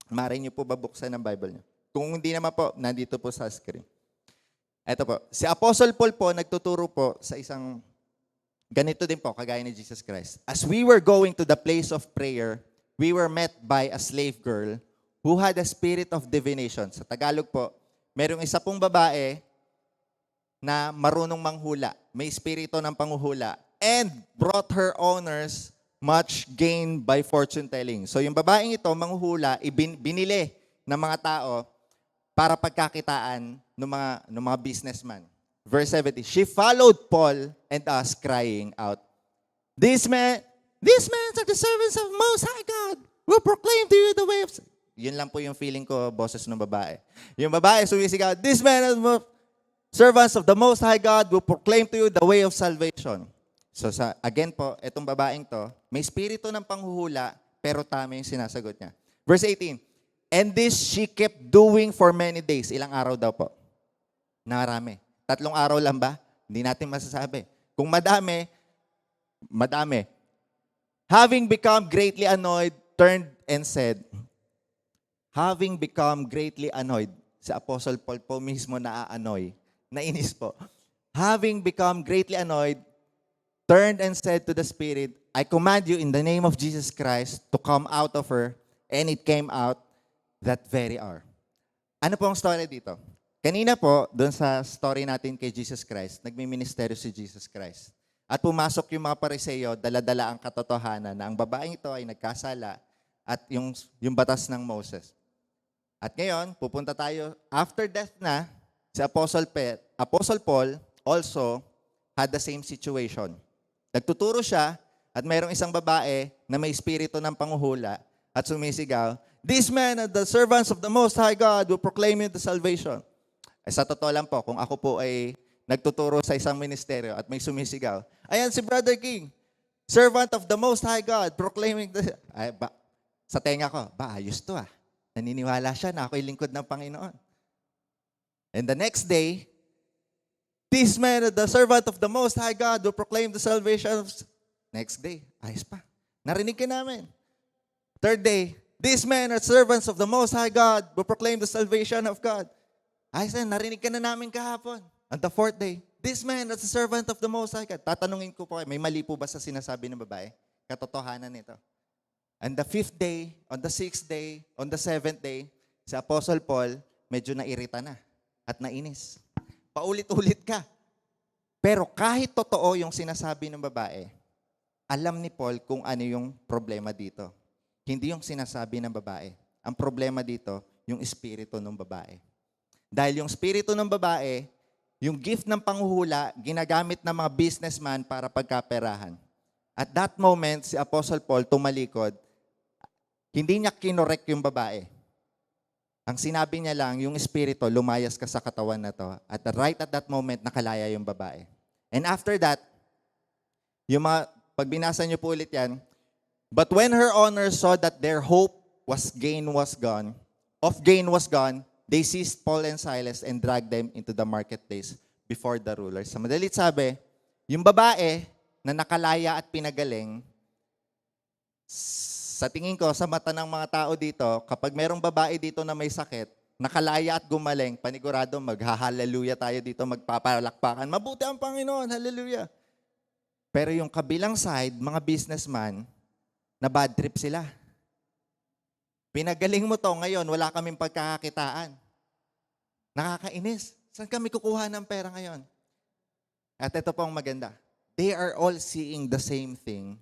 Maaari niyo po ba buksan ang Bible niyo? Kung hindi naman po, nandito po sa screen. Ito po, si Apostle Paul po, nagtuturo po sa isang, ganito din po, kagaya ni Jesus Christ. As we were going to the place of prayer, we were met by a slave girl who had a spirit of divination. Sa Tagalog po, merong isa pong babae na marunong manghula. May espiritu ng panghuhula. And brought her owners much gain by fortune telling. So yung babaeng ito, manghuhula, binili ng mga tao para pagkakitaan ng mga businessman. Verse 70, she followed Paul and us crying out, These men are the servants of Most High God who proclaim to you the way of... Yun lang po yung feeling ko, boses ng babae. Yung babae sumisigaw, These men are the servants of the Most High God who proclaim to you the way of salvation. So again po, itong babaeng to, may espiritu ng panghuhula, pero tama yung sinasagot niya. Verse 18, and this she kept doing for many days. Ilang araw daw po? Narami. 3 araw lang ba? Hindi natin masasabi. Kung madami. Having become greatly annoyed, turned and said, having become greatly annoyed, si Apostle Paul po mismo na-annoy, nainis po. Having become greatly annoyed, turned and said to the spirit, I command you in the name of Jesus Christ to come out of her, and it came out that very hour. Ano po ang story dito? Kanina po, doon sa story natin kay Jesus Christ, nagmi-ministeryo si Jesus Christ. At pumasok yung mga Pariseo, dala-dala ang katotohanan na ang babaeng ito ay nagkasala at yung batas ng Moses. At ngayon, pupunta tayo, after death na, si Apostle Paul also had the same situation. Nagtuturo siya at mayroong isang babae na may espiritu ng panghuhula at sumisigaw, "These men are the servants of the Most High God who proclaim you the salvation." Sa totoo lang po, kung ako po ay nagtuturo sa isang ministeryo at may sumisigaw, ayan si Brother King, servant of the Most High God, proclaiming sa tenga ko, ayos to ah. Naniniwala siya na ako'y lingkod ng Panginoon. And the next day, "This man is the servant of the Most High God who proclaimed the salvation of..." Next day, ayos pa. Narinig ka namin. Third day, "These men are servants of the Most High God who proclaim the salvation of God." Ayos na, narinig ka na namin kahapon. On the fourth day, "This man is a servant of the Most High God." Tatanungin ko po, may mali po ba sa sinasabi ng babae? Katotohanan nito. And the fifth day, on the sixth day, on the seventh day, si Apostle Paul medyo nairita na at nainis. Paulit-ulit ka. Pero kahit totoo yung sinasabi ng babae, alam ni Paul kung ano yung problema dito. Hindi yung sinasabi ng babae. Ang problema dito, yung espiritu ng babae. Dahil yung espiritu ng babae, yung gift ng panghuhula, ginagamit ng mga businessman para pagkaperahan. At that moment, si Apostle Paul tumalikod, hindi niya kinorek yung babae. Ang sinabi niya lang, yung espiritu, lumayas ka sa katawan na to. At right at that moment, nakalaya yung babae. And after that, yung pag binasa niyo po ulit yan, "But when her owners saw that their hope was gain was gone, they seized Paul and Silas and dragged them into the marketplace before the rulers." Sa madalit sabi, yung babae na nakalaya at pinagaling, sa tingin ko, sa mata ng mga tao dito, kapag merong babae dito na may sakit, nakalaya at gumaling, panigurado, magha-hallelujah tayo dito, magpapalakpakan. Mabuti ang Panginoon, hallelujah. Pero yung kabilang side, mga businessman, na bad trip sila. Pinagaling mo to, ngayon wala kaming pagkakakitaan. Nakakainis. Saan kami kukuha ng pera ngayon? At ito po ang maganda. They are all seeing the same thing,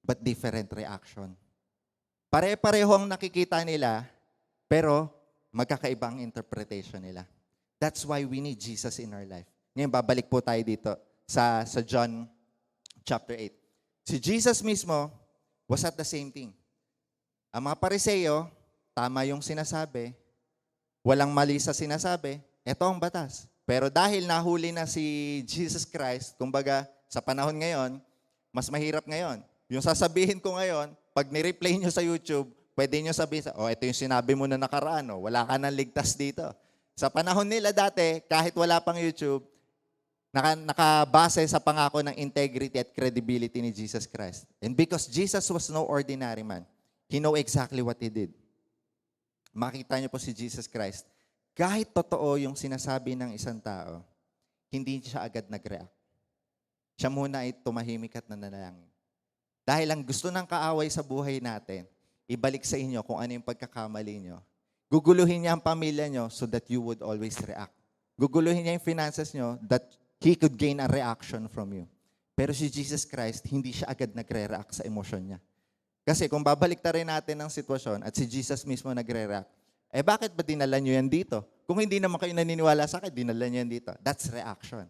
but different reaction. Pare-pareho ang nakikita nila, pero magkakaibang interpretation nila. That's why we need Jesus in our life. Ngayon, babalik po tayo dito sa John chapter 8. Si Jesus mismo was at the same thing. Ang mga Pariseo, tama yung sinasabi, walang mali sa sinasabi, ito ang batas. Pero dahil nahuli na si Jesus Christ, kumbaga sa panahon ngayon, mas mahirap ngayon. Yung sasabihin ko ngayon, pag ni-replay nyo sa YouTube, pwede nyo sabihin, ito yung sinabi mo na nakaraan, wala ka nang ligtas dito. Sa panahon nila dati, kahit wala pang YouTube, nakabase sa pangako ng integrity at credibility ni Jesus Christ. And because Jesus was no ordinary man, He know exactly what He did. Makita niyo po si Jesus Christ. Kahit totoo yung sinasabi ng isang tao, hindi siya agad nag-react. Siya muna ay tumahimik at nanalangin. Dahil ang gusto ng kaaway sa buhay natin, ibalik sa inyo kung ano yung pagkakamali nyo. Guguluhin niya ang pamilya nyo so that you would always react. Guguluhin niya yung finances nyo that He could gain a reaction from you. Pero si Jesus Christ, hindi siya agad nagre-react sa emosyon niya. Kasi kung babalik rin natin ang sitwasyon at si Jesus mismo nagre-react, bakit ba dinala nyo yan dito? Kung hindi naman kayo naniniwala sa akin, dinala nyo yan dito. That's reaction.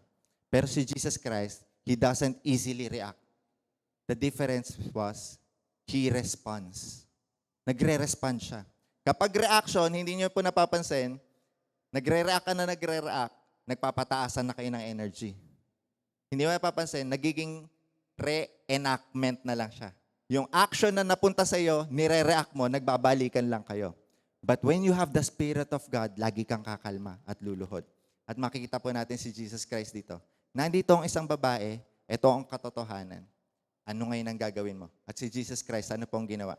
Pero si Jesus Christ, He doesn't easily react. The difference was, He responds. Nagre-respond siya. Kapag reaction, hindi nyo po napapansin, nagre-react ka na nagre-react, nagpapataasan na kayo ng energy. Hindi mo napapansin, nagiging re-enactment na lang siya. Yung action na napunta sa iyo, nire-react mo, nagbabalikan lang kayo. But when you have the Spirit of God, lagi kang kakalma at luluhod. At makikita po natin si Jesus Christ dito. Nandito ang isang babae, ito ang katotohanan. Ano ngayon ang gagawin mo? At si Jesus Christ, ano pong ginawa?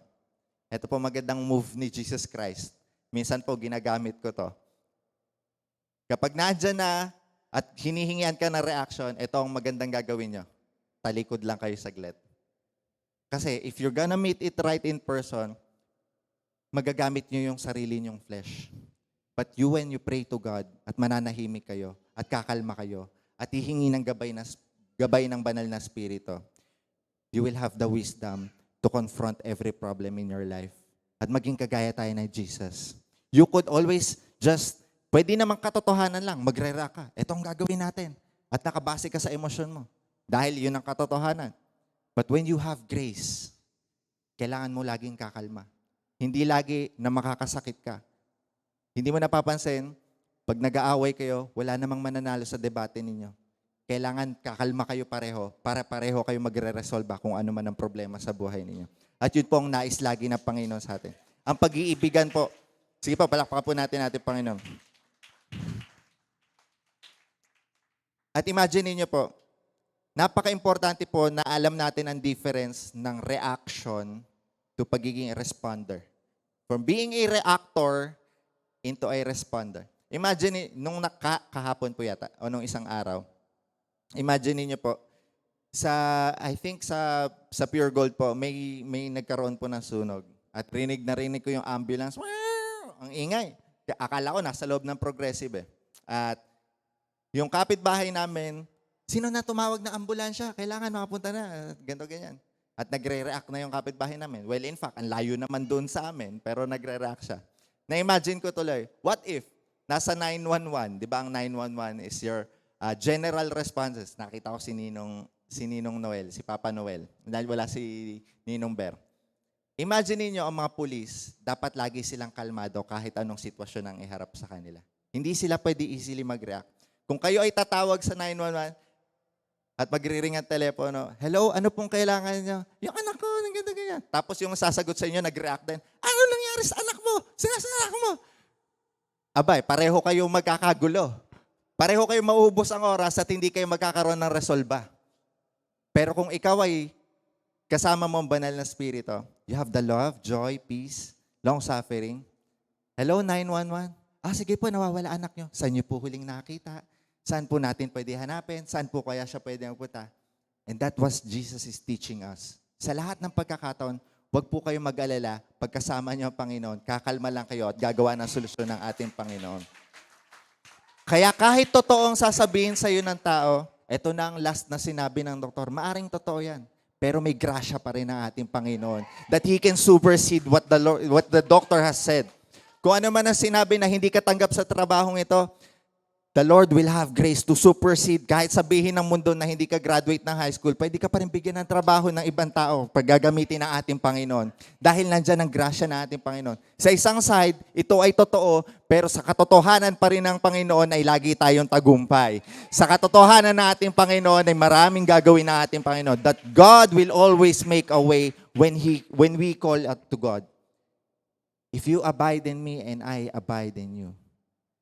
Ito po magandang move ni Jesus Christ. Minsan po ginagamit ko to. Kapag nandyan na at hinihingian ka ng reaction, ito ang magandang gagawin nyo. Talikod lang kayo saglit. Kasi if you're gonna meet it right in person, magagamit nyo yung sarili nyong flesh. But you, when you pray to God at mananahimik kayo at kakalma kayo at hihingi ng gabay ng banal na spirito, you will have the wisdom to confront every problem in your life. At maging kagaya tayo na Jesus. You could always just, pwede namang katotohanan lang, magre-react ka. Ito ang gagawin natin. At nakabase ka sa emosyon mo. Dahil yun ang katotohanan. But when you have grace, kailangan mo laging kakalma. Hindi lagi na makakasakit ka. Hindi mo napapansin, pag nag-aaway kayo, wala namang mananalo sa debate ninyo. Kailangan kakalma kayo pareho para pareho kayo magre-resolve kung ano man ang problema sa buhay ninyo. At yun po ang nais lagi ng Panginoon sa atin. Ang pag-iibigan po, sige pa, palakpakan po natin Panginoon. At imagine niyo po, napaka-importante po na alam natin ang difference ng reaction to pagiging responder. From being a reactor into a responder. Imagine, nung kahapon po yata, o nung isang araw, imagine niyo po, I think sa Pure Gold po, may nagkaroon po ng sunog. At rinig ko yung ambulance. Wow! Ang ingay. Akala ko nasa loob ng Progressive eh. At yung kapitbahay namin, sino na tumawag na ambulansya? Kailangan makapunta na. Ganto ganyan. At nagre-react na yung kapitbahay namin. Well, in fact, ang layo naman doon sa amin, pero nagre-react siya. Na-imagine ko tuloy, what if nasa 911, di ba ang 911 is your general responses. Nakita ko si Ninong Noel, si Papa Noel. Dahil wala si Ninong Ber. Imagine niyo ang mga pulis, dapat lagi silang kalmado kahit anong sitwasyon ang iharap sa kanila. Hindi sila pwede easily mag-react. Kung kayo ay tatawag sa 911 at magre-ring ang telepono, hello, ano pong kailangan niyo? Yung anak ko, ganyan. Tapos yung sasagot sa inyo, nag-react din, ano nangyari sa anak mo? Sa anak mo? Abay, pareho kayo magkakagulo. Pareho kayo mauubos ang oras at hindi kayo magkakaroon ng resolba. Pero kung ikaw ay kasama mo ang banal na spirito, you have the love, joy, peace, long-suffering. Hello, 911? Sige po, nawawala anak nyo. Saan nyo po huling nakita? Saan po natin pwede hanapin? Saan po kaya siya pwede magpunta? And that was Jesus is teaching us. Sa lahat ng pagkakataon, huwag po kayo mag-alala. Pagkasama niyo ang Panginoon, kakalma lang kayo at gagawa ng solusyon ng ating Panginoon. Kaya kahit totoo ang sasabihin sa iyo ng tao, ito na ang last na sinabi ng doktor, maaring totoo yan. Pero may grasya pa rin ang ating Panginoon that He can supersede what the doctor has said. Kung ano man ang sinabi na hindi ka tanggap sa trabahong ito, the Lord will have grace to supersede. Kahit sabihin ng mundo na hindi ka graduate ng high school, pwede ka pa rin bigyan ng trabaho ng ibang tao pag gagamitin ng ating Panginoon. Dahil nandyan ang grasya ng ating Panginoon. Sa isang side, ito ay totoo, pero sa katotohanan pa rin ng Panginoon ay lagi tayong tagumpay. Sa katotohanan ng ating Panginoon ay maraming gagawin ng ating Panginoon. That God will always make a way when we call out to God. If you abide in me and I abide in you,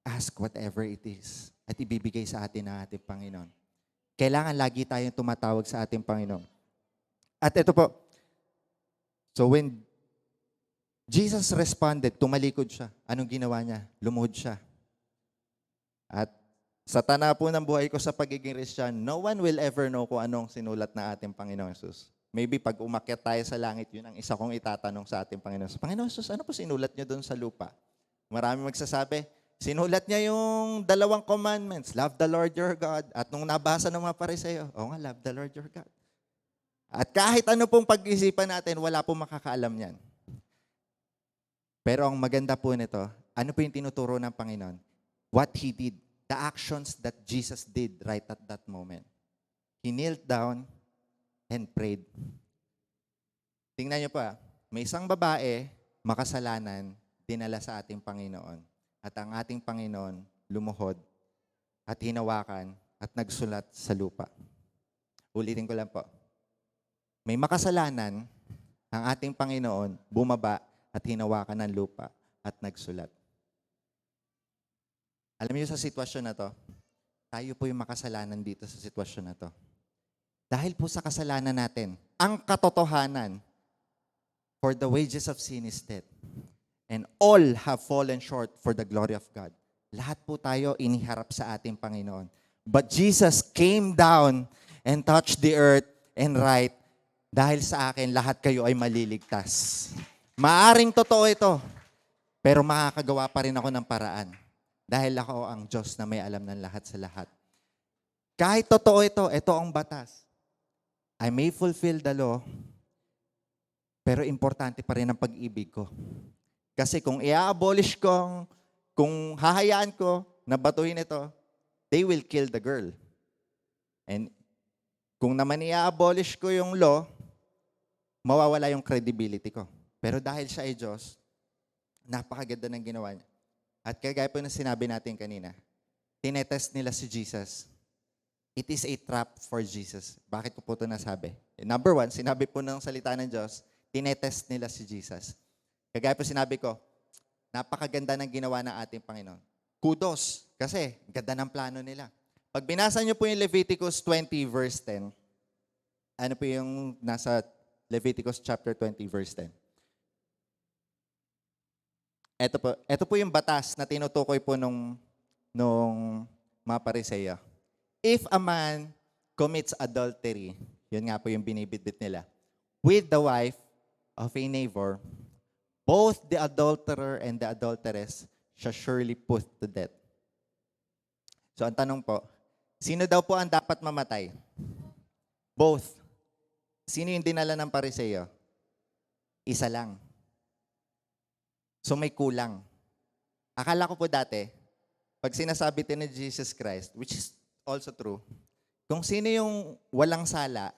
ask whatever it is at ibibigay sa atin ng ating Panginoon. Kailangan lagi tayong tumatawag sa ating Panginoon. At ito po, so when Jesus responded, tumalikod siya. Anong ginawa niya? Lumuhod siya. At sa tana po ng buhay ko sa pagiging Christian, no one will ever know kung anong sinulat na ating Panginoong Jesus. Maybe pag umakyat tayo sa langit, yun ang isa kong itatanong sa ating Panginoon. Panginoon Jesus, ano po sinulat niyo doon sa lupa? Marami magsasabi, sinulat niya yung 2 commandments, love the Lord your God. At nung nabasa ng mga Pariseo, nga, love the Lord your God. At kahit ano pong pag-isipan natin, wala pong makakaalam niyan. Pero ang maganda po nito, ano po yung tinuturo ng Panginoon? What He did, the actions that Jesus did right at that moment. He knelt down and prayed. Tingnan niyo pa, may isang babae, makasalanan, dinala sa ating Panginoon. At ang ating Panginoon lumuhod at hinawakan at nagsulat sa lupa. Ulitin ko lang po. May makasalanan, ang ating Panginoon bumaba at hinawakan ng lupa at nagsulat. Alam niyo sa sitwasyon na to, tayo po yung makasalanan dito sa sitwasyon na to. Dahil po sa kasalanan natin, ang katotohanan, for the wages of sin is death. And all have fallen short for the glory of God. Lahat po tayo iniharap sa ating Panginoon. But Jesus came down and touched the earth and right, dahil sa akin, lahat kayo ay maliligtas. Maaring totoo ito, pero makakagawa pa rin ako ng paraan. Dahil ako ang Diyos na may alam ng lahat sa lahat. Kahit totoo ito ang batas. I may fulfill the law, pero importante pa rin ang pag-ibig ko. Kasi kung i-abolish ko, kung hahayaan ko na batuhin ito, they will kill the girl. And kung naman i-abolish ko yung law, mawawala yung credibility ko. Pero dahil siya ay Diyos, napakaganda ng ginawa niya. At kagaya po na sinabi natin kanina, tinetest nila si Jesus. It is a trap for Jesus. Bakit ko po ito nasabi? Number one, sinabi po ng salita ng Diyos, tinetest nila si Jesus. Kagaya po sinabi ko, napakaganda ng ginawa ng ating Panginoon. Kudos, kasi ganda ng plano nila. Pag binasa niyo po yung Leviticus 20 verse 10, ano po yung nasa Leviticus chapter 20 verse 10? Ito po yung batas na tinutukoy po nung mga Pariseyo. If a man commits adultery, yun nga po yung binibitbit nila, with the wife of a neighbor, both the adulterer and the adulteress shall surely put to death. So ang tanong po, sino daw po ang dapat mamatay? Both. Sino yung dinala ng Pariseyo? Isa lang. So may kulang. Akala ko po dati, pag sinasabi din ni Jesus Christ, which is also true, kung sino yung walang sala,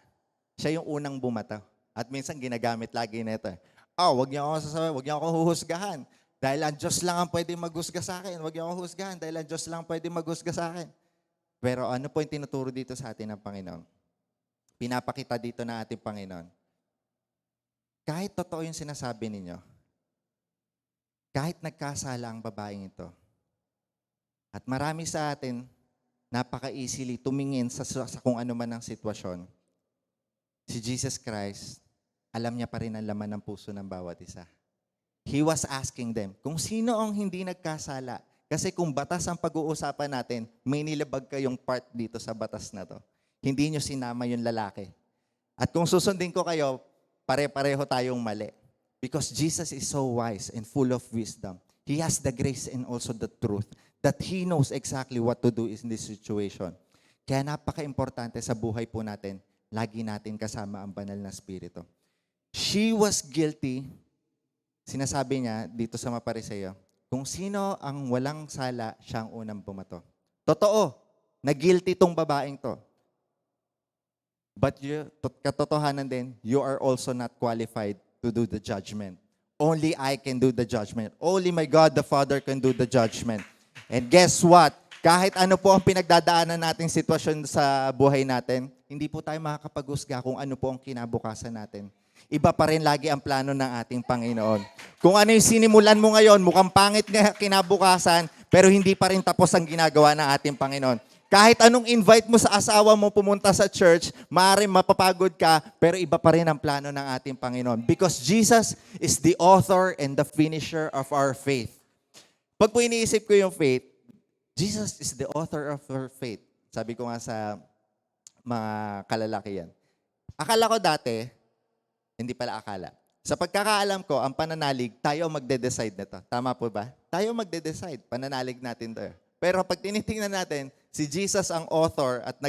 siya yung unang bumataw. At minsan ginagamit lagi nito. Wag niyo ako sasabihin, wag niyo ako huhusgahan. Dahil ang Diyos lang ang pwede maghusga sa akin. Wag niyo ako husgahan dahil ang Diyos lang pwede maghusga sa akin. Pero ano po yung tinuturo dito sa atin ng Panginoon? Pinapakita dito na ating Panginoon. Kahit totoo yung sinasabi ninyo, kahit nagkasala ang babaeng ito, at marami sa atin, napaka-easily tumingin sa kung ano man ang sitwasyon. Si Jesus Christ, alam niya pa rin ang laman ng puso ng bawat isa. He was asking them, kung sino ang hindi nagkasala. Kasi kung batas ang pag-uusapan natin, may nilabag kayong part dito sa batas na to. Hindi nyo sinama yung lalaki. At kung susundin ko kayo, pare-pareho tayong mali. Because Jesus is so wise and full of wisdom. He has the grace and also the truth that He knows exactly what to do in this situation. Kaya napaka-importante sa buhay po natin, lagi natin kasama ang banal na Espiritu. She was guilty, sinasabi niya dito sa mga Pariseyo, kung sino ang walang sala, siya ang unang bumato. Totoo, na guilty tong babaeng to. But katotohanan din, you are also not qualified to do the judgment. Only I can do the judgment. Only my God the Father can do the judgment. And guess what? Kahit ano po ang pinagdadaanan nating sitwasyon sa buhay natin, hindi po tayo makakapaghusga kung ano po ang kinabukasan natin. Iba pa rin lagi ang plano ng ating Panginoon. Kung ano yung sinimulan mo ngayon, mukhang pangit nga kinabukasan, pero hindi pa rin tapos ang ginagawa ng ating Panginoon. Kahit anong invite mo sa asawa mo pumunta sa church, maaaring mapapagod ka, pero iba pa rin ang plano ng ating Panginoon. Because Jesus is the author and the finisher of our faith. Pag po iniisip ko yung faith, Jesus is the author of our faith. Sabi ko nga sa mga kalalakihan. Akala ko dati, hindi pala akala. Sa pagkakaalam ko, ang pananalig, tayo magde-decide nito. Tama po ba? Tayo magde-decide. Pananalig natin to. Pero pag tinitingnan natin, si Jesus ang author at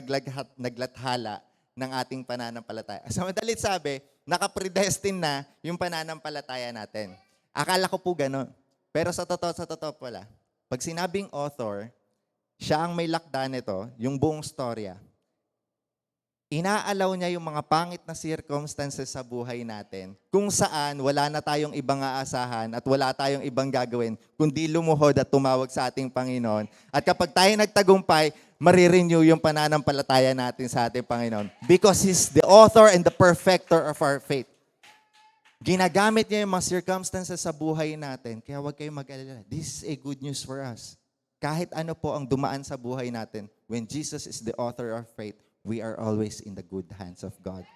naglathala ng ating pananampalataya. Sa madalit sabi, nakapredestined na yung pananampalataya natin. Akala ko po gano'n. Pero sa totoo pala, pag sinabing author, siya ang may lakda nito, yung buong storya. Inaalaw niya yung mga pangit na circumstances sa buhay natin kung saan wala na tayong ibang aasahan at wala tayong ibang gagawin kundi lumuhod at tumawag sa ating Panginoon. At kapag tayo nagtagumpay, marirenew yung pananampalataya natin sa ating Panginoon because He's the author and the perfecter of our faith. Ginagamit niya yung mga circumstances sa buhay natin kaya huwag kayong mag-alala. This is a good news for us. Kahit ano po ang dumaan sa buhay natin, when Jesus is the author of faith, we are always in the good hands of God.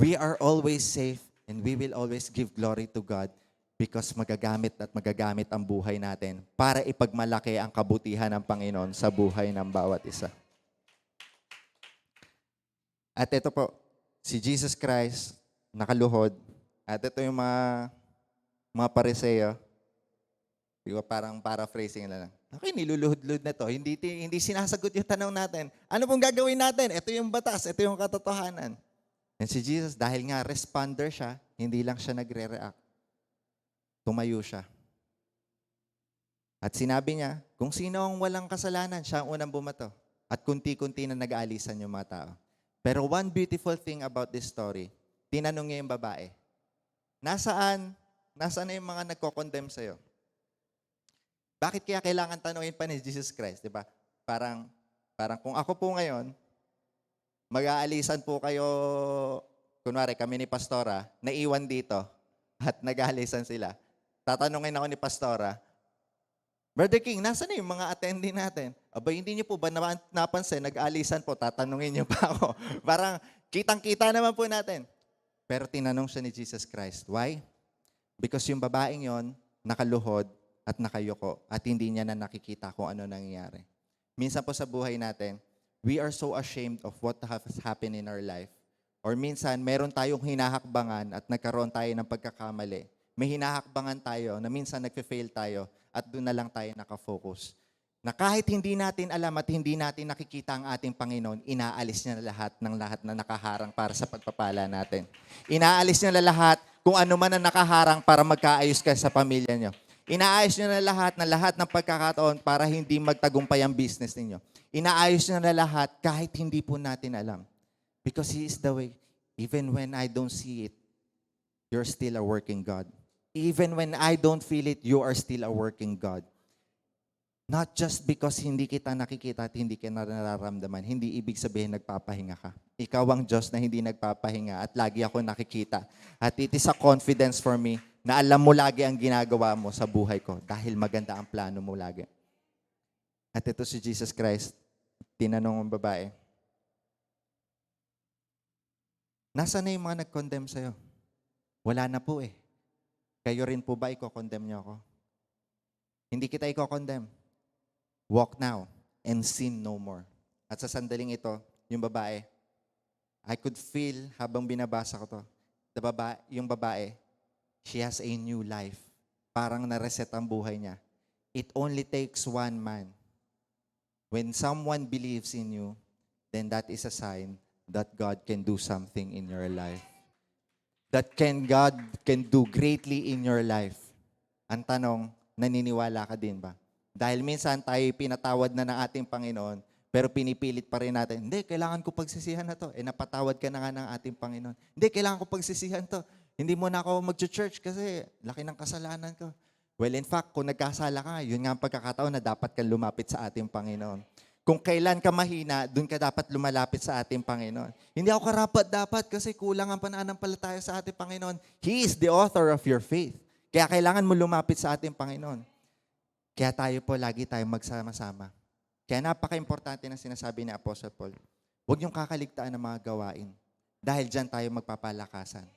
We are always safe and we will always give glory to God because magagamit ang buhay natin para ipagmalaki ang kabutihan ng Panginoon sa buhay ng bawat isa. At ito po, si Jesus Christ, nakaluhod. At ito yung mga Pariseyo. Parang paraphrasing na lang. Okay, niluluhod-luhod na to. Hindi sinasagot yung tanong natin. Ano pong gagawin natin? Ito yung batas, ito yung katotohanan. And si Jesus, dahil nga responder siya, hindi lang siya nagre-react. Tumayo siya. At sinabi niya, kung sino ang walang kasalanan, siya ang unang bumato. At kunti-kunti na nag-aalisan yung mga tao. Pero one beautiful thing about this story, tinanong niya yung babae, nasaan na yung mga nagko-condemn sa'yo? Bakit kaya kailangan tanungin pa ni Jesus Christ, di ba? Parang kung ako po ngayon, mag-aalisan po kayo, kunwari kami ni Pastora, naiwan dito, at nag-aalisan sila. Tatanungin ako ni Pastora, Brother King, nasaan na yung mga attendee natin? Aba, hindi niyo po ba napansin, nag-aalisan po, tatanungin niyo pa ako. Parang kitang-kita naman po natin. Pero tinanong siya ni Jesus Christ. Why? Because yung babaeng yon nakaluhod at nakayuko at hindi niya na nakikita kung ano nangyayari. Minsan po sa buhay natin, we are so ashamed of what has happened in our life. Or minsan, meron tayong hinahakbangan at nagkaroon tayo ng pagkakamali. May hinahakbangan tayo na minsan nagfe-fail tayo at doon na lang tayo nakafocus. Na kahit hindi natin alam at hindi natin nakikita ang ating Panginoon, inaalis niya lahat na nakaharang para sa pagpapala natin. Inaalis niya lahat kung ano man ang nakaharang para magkaayos ka sa pamilya niyo. Inaayos niya na lahat ng pagkakataon para hindi magtagumpay ang business ninyo. Inaayos niya na lahat kahit hindi po natin alam. Because He is the way. Even when I don't see it, you're still a working God. Even when I don't feel it, you are still a working God. Not just because hindi kita nakikita at hindi kita nararamdaman, hindi ibig sabihin nagpapahinga ka. Ikaw ang Diyos na hindi nagpapahinga at lagi ako nakikita. At it is a confidence for me na alam mo lagi ang ginagawa mo sa buhay ko dahil maganda ang plano mo lagi. At ito si Jesus Christ, tinanong ang babae, nasaan na yung mga nag-condemn sa'yo? Wala na po eh. Kayo rin po ba i-condemn niyo ako? Hindi kita i-condemn. Walk now and sin no more. At sa sandaling ito, yung babae, I could feel habang binabasa ko to, yung babae, she has a new life. Parang na-reset ang buhay niya. It only takes one man. When someone believes in you, then that is a sign that God can do something in your life. God can do greatly in your life. Ang tanong, naniniwala ka din ba? Dahil minsan tayo pinatawad na ng ating Panginoon, pero pinipilit pa rin natin, hindi, kailangan ko pagsisihan na to. Napatawad ka na nga ng ating Panginoon. Hindi, kailangan ko pagsisihan to. Hindi mo na ako mag-church kasi laki ng kasalanan ko. Well, in fact, kung nagkasala ka, yun nga ang pagkakataon na dapat kang lumapit sa ating Panginoon. Kung kailan ka mahina, doon ka dapat lumalapit sa ating Panginoon. Hindi ako karapat-dapat kasi kulang ang pananampalataya sa ating Panginoon. He is the author of your faith. Kaya kailangan mo lumapit sa ating Panginoon. Kaya tayo po, lagi tayong magsama-sama. Kaya napaka-importante ng sinasabi ni Apostle Paul. Huwag niyong kakaligtaan ng mga gawain. Dahil dyan tayo magpapalakasan.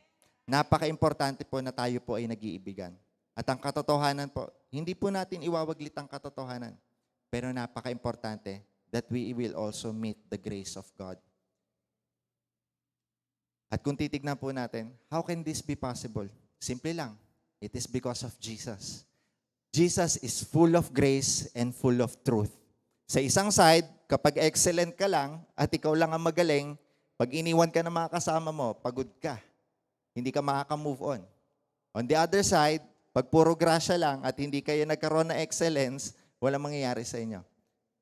Napaka-importante po na tayo po ay nag-iibigan. At ang katotohanan po, hindi po natin iwawaglit ang katotohanan. Pero napaka-importante that we will also meet the grace of God. At kung titignan po natin, how can this be possible? Simple lang. It is because of Jesus. Jesus is full of grace and full of truth. Sa isang side, kapag excellent ka lang at ikaw lang ang magaling, pag iniwan ka ng mga kasama mo, pagod ka. Hindi ka makaka-move on. On the other side, pag puro grasya lang at hindi kayo nagkaroon ng excellence, walang mangyayari sa inyo.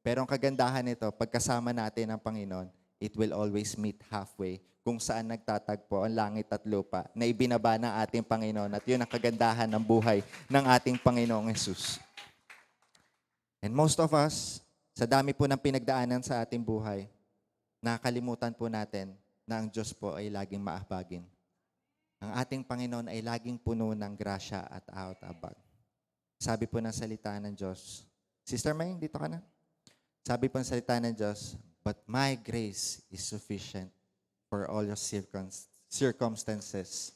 Pero ang kagandahan nito, pagkasama natin ang Panginoon, it will always meet halfway kung saan nagtatagpo ang langit at lupa na ibinaba ng ating Panginoon. At yun ang kagandahan ng buhay ng ating Panginoong Hesus. And most of us, sa dami po ng pinagdaanan sa ating buhay, nakakalimutan po natin na ang Diyos po ay laging maahbagin. Ang ating Panginoon ay laging puno ng grasya at aawat-abag. Sabi po ng salita ng Diyos, Sister May, dito ka na. Sabi po ng salita ng Diyos, but my grace is sufficient for all your circumstances.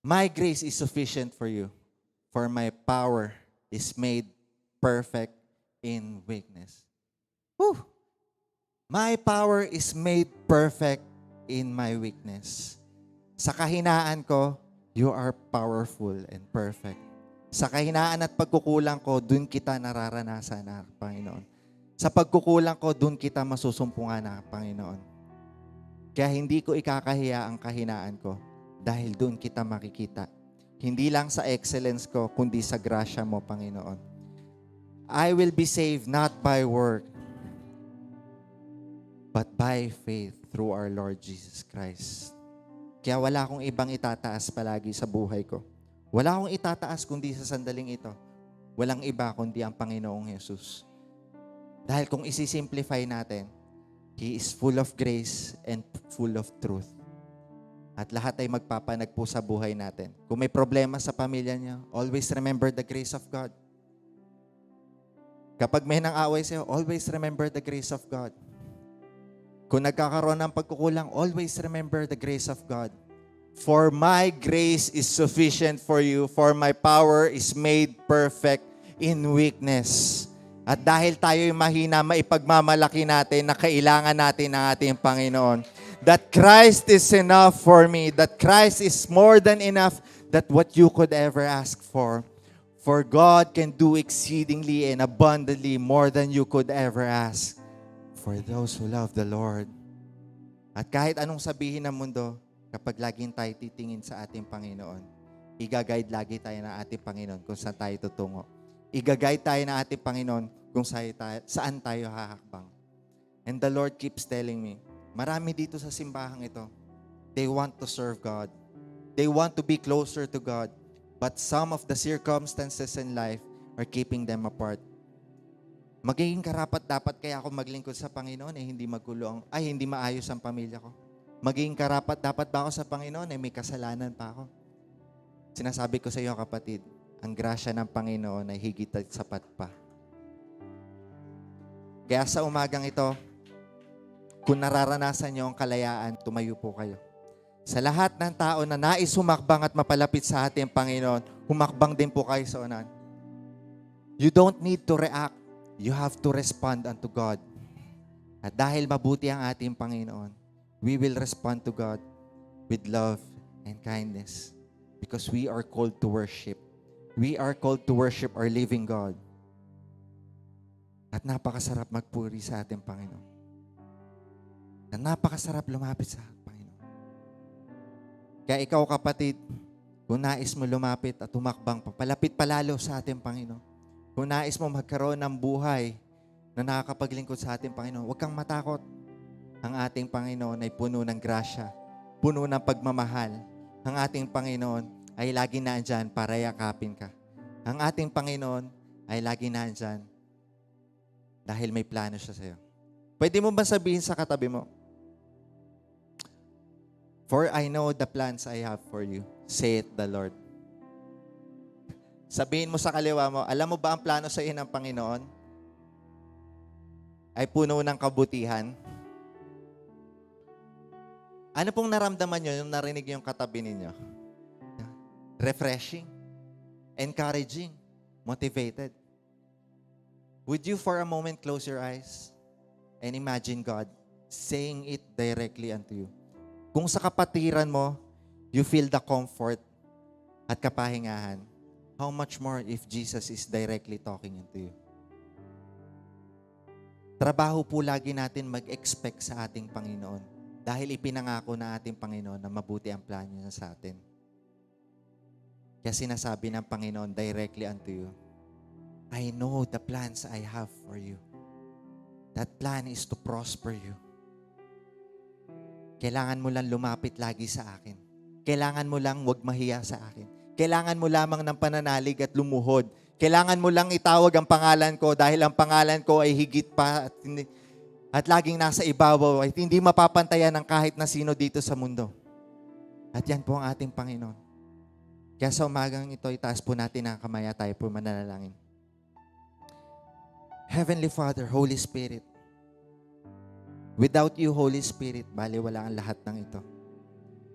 My grace is sufficient for you, for my power is made perfect in weakness. Whew! My power is made perfect in my weakness. Sa kahinaan ko, you are powerful and perfect. Sa kahinaan at pagkukulang ko, dun kita nararanasan na Panginoon. Sa pagkukulang ko, dun kita masusumpungan na Panginoon. Kaya hindi ko ikakahiya ang kahinaan ko dahil dun kita makikita. Hindi lang sa excellence ko, kundi sa grasya mo, Panginoon. I will be saved not by work, but by faith through our Lord Jesus Christ. Kaya wala akong ibang itataas palagi sa buhay ko. Wala akong itataas kundi sa sandaling ito. Walang iba kundi ang Panginoong Jesus. Dahil kung isi-simplify natin, He is full of grace and full of truth. At lahat ay magpapanagpo sa buhay natin. Kung may problema sa pamilya niyo, always remember the grace of God. Kapag may nang-away sa'yo, always remember the grace of God. Kung nagkakaroon ng pagkukulang, always remember the grace of God. For my grace is sufficient for you, for my power is made perfect in weakness. At dahil tayo'y mahina, maipagmamalaki natin na kailangan natin ng ating Panginoon. That Christ is enough for me. That Christ is more than enough that what you could ever ask for. For God can do exceedingly and abundantly more than you could ever ask. For those who love the Lord. At kahit anong sabihin ng mundo, kapag laging tayo titingin sa ating Panginoon, i-guide lagi tayo ng ating Panginoon kung saan tayo tutungo. I-guide tayo ng ating Panginoon kung saan tayo hahakbang. And the Lord keeps telling me, marami dito sa simbahang ito, they want to serve God. They want to be closer to God. But some of the circumstances in life are keeping them apart. Magiging karapat-dapat kaya ako maglingkod sa Panginoon hindi hindi maayos ang pamilya ko. Magiging karapat-dapat ba ako sa Panginoon may kasalanan pa ako. Sinasabi ko sa iyo kapatid, ang grasya ng Panginoon ay higit at sapat pa. Kaya sa umagang ito, kung nararanasan niyo ang kalayaan, tumayo po kayo. Sa lahat ng tao na nais humakbang at mapalapit sa ating Panginoon, humakbang din po kayo sa unan. You don't need to react. You have to respond unto God. At dahil mabuti ang ating Panginoon, we will respond to God with love and kindness because we are called to worship. We are called to worship our living God. At napakasarap magpuri sa ating Panginoon. At napakasarap lumapit sa Panginoon. Kaya ikaw kapatid, kung nais mo lumapit at humakbang, papalapit palalo sa ating Panginoon. Kung nais mo magkaroon ng buhay na nakakapaglingkod sa ating Panginoon, huwag kang matakot. Ang ating Panginoon ay puno ng grasya, puno ng pagmamahal. Ang ating Panginoon ay lagi naandyan para yakapin ka. Ang ating Panginoon ay lagi naandyan dahil may plano siya sa'yo. Pwede mo ba sabihin sa katabi mo, for I know the plans I have for you, saith the Lord. Sabihin mo sa kaliwa mo, alam mo ba ang plano sa iyo ng Panginoon? Ay puno ng kabutihan. Ano pong naramdaman nyo nung narinig yung katabi ninyo? Refreshing, encouraging, motivated. Would you for a moment close your eyes and imagine God saying it directly unto you? Kung sa kapatiran mo, you feel the comfort at kapahingahan, how much more if Jesus is directly talking into you? Trabaho po lagi natin mag-expect sa ating Panginoon dahil ipinangako na ating Panginoon na mabuti ang plano niya sa atin. Kaya sinasabi ng Panginoon directly unto you, I know the plans I have for you. That plan is to prosper you. Kailangan mo lang lumapit lagi sa akin. Kailangan mo lang huwag mahiya sa akin. Kailangan mo lamang ng pananalig at lumuhod. Kailangan mo lang itawag ang pangalan ko dahil ang pangalan ko ay higit pa at laging nasa ibabaw at hindi mapapantayan ng kahit na sino dito sa mundo. At yan po ang ating Panginoon. Kaya sa umagang ito, itaas po natin ang kamay at tayo po mananalangin. Heavenly Father, Holy Spirit, without you, Holy Spirit, baliwala ang lahat ng ito.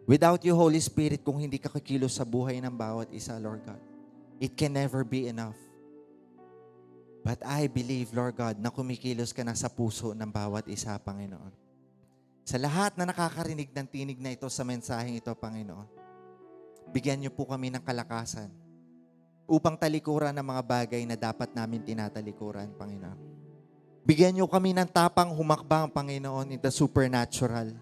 Without you, Holy Spirit, kung hindi ka kikilos sa buhay ng bawat isa, Lord God, it can never be enough. But I believe, Lord God, na kumikilos ka na sa puso ng bawat isa, Panginoon. Sa lahat na nakakarinig ng tinig na ito sa mensaheng ito, Panginoon, bigyan niyo po kami ng kalakasan upang talikuran ng mga bagay na dapat namin tinatalikuran, Panginoon. Bigyan niyo kami ng tapang humakbang, Panginoon, in the supernatural.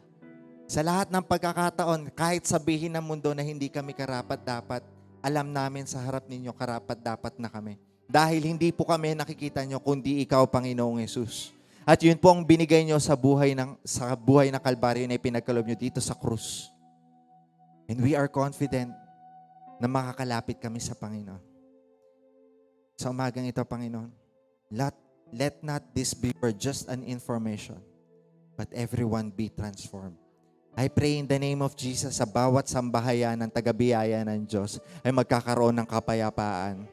Sa lahat ng pagkakataon, kahit sabihin ng mundo na hindi kami karapat-dapat, alam namin sa harap ninyo karapat-dapat na kami. Dahil hindi po kami nakikita nyo, kundi ikaw, Panginoong Yesus. At yun po ang binigay nyo sa buhay ng Kalbaryo na ipinagkaloob nyo dito sa krus. And we are confident na makakalapit kami sa Panginoon. Sa umagang ito, Panginoon, let not this be for just an information, but everyone be transformed. I pray in the name of Jesus sa bawat sambahayan ng taga-biyaya ng Diyos ay magkakaroon ng kapayapaan.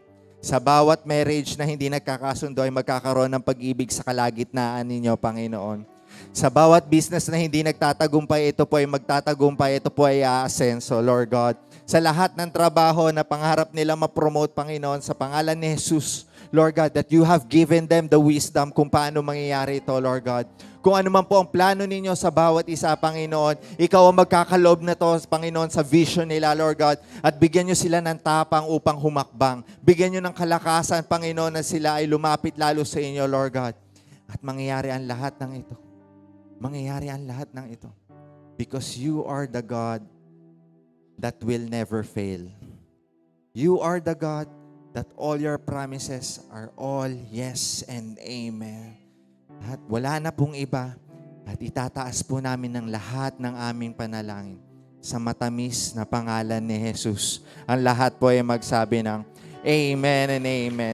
Sa bawat marriage na hindi nagkakasundo ay magkakaroon ng pag-ibig sa kalagitnaan ninyo, Panginoon. Sa bawat business na hindi nagtatagumpay, ito po ay magtatagumpay, ito po ay aasenso, Lord God. Sa lahat ng trabaho na pangarap nila ma-promote, Panginoon, sa pangalan ni Jesus, Lord God, that you have given them the wisdom kung paano mangyayari ito, Lord God. Kung ano man po ang plano ninyo sa bawat isa, Panginoon, ikaw ang magkakaloob na to, Panginoon, sa vision nila, Lord God, at bigyan nyo sila ng tapang upang humakbang. Bigyan nyo ng kalakasan, Panginoon, na sila ay lumapit lalo sa inyo, Lord God. At mangyayari ang lahat ng ito. Mangyayari ang lahat ng ito. Because you are the God that will never fail. You are the God that all your promises are all yes and amen. At wala na pong iba. At itataas po namin ng lahat ng aming panalangin sa matamis na pangalan ni Jesus. Ang lahat po ay magsabi ng Amen and Amen.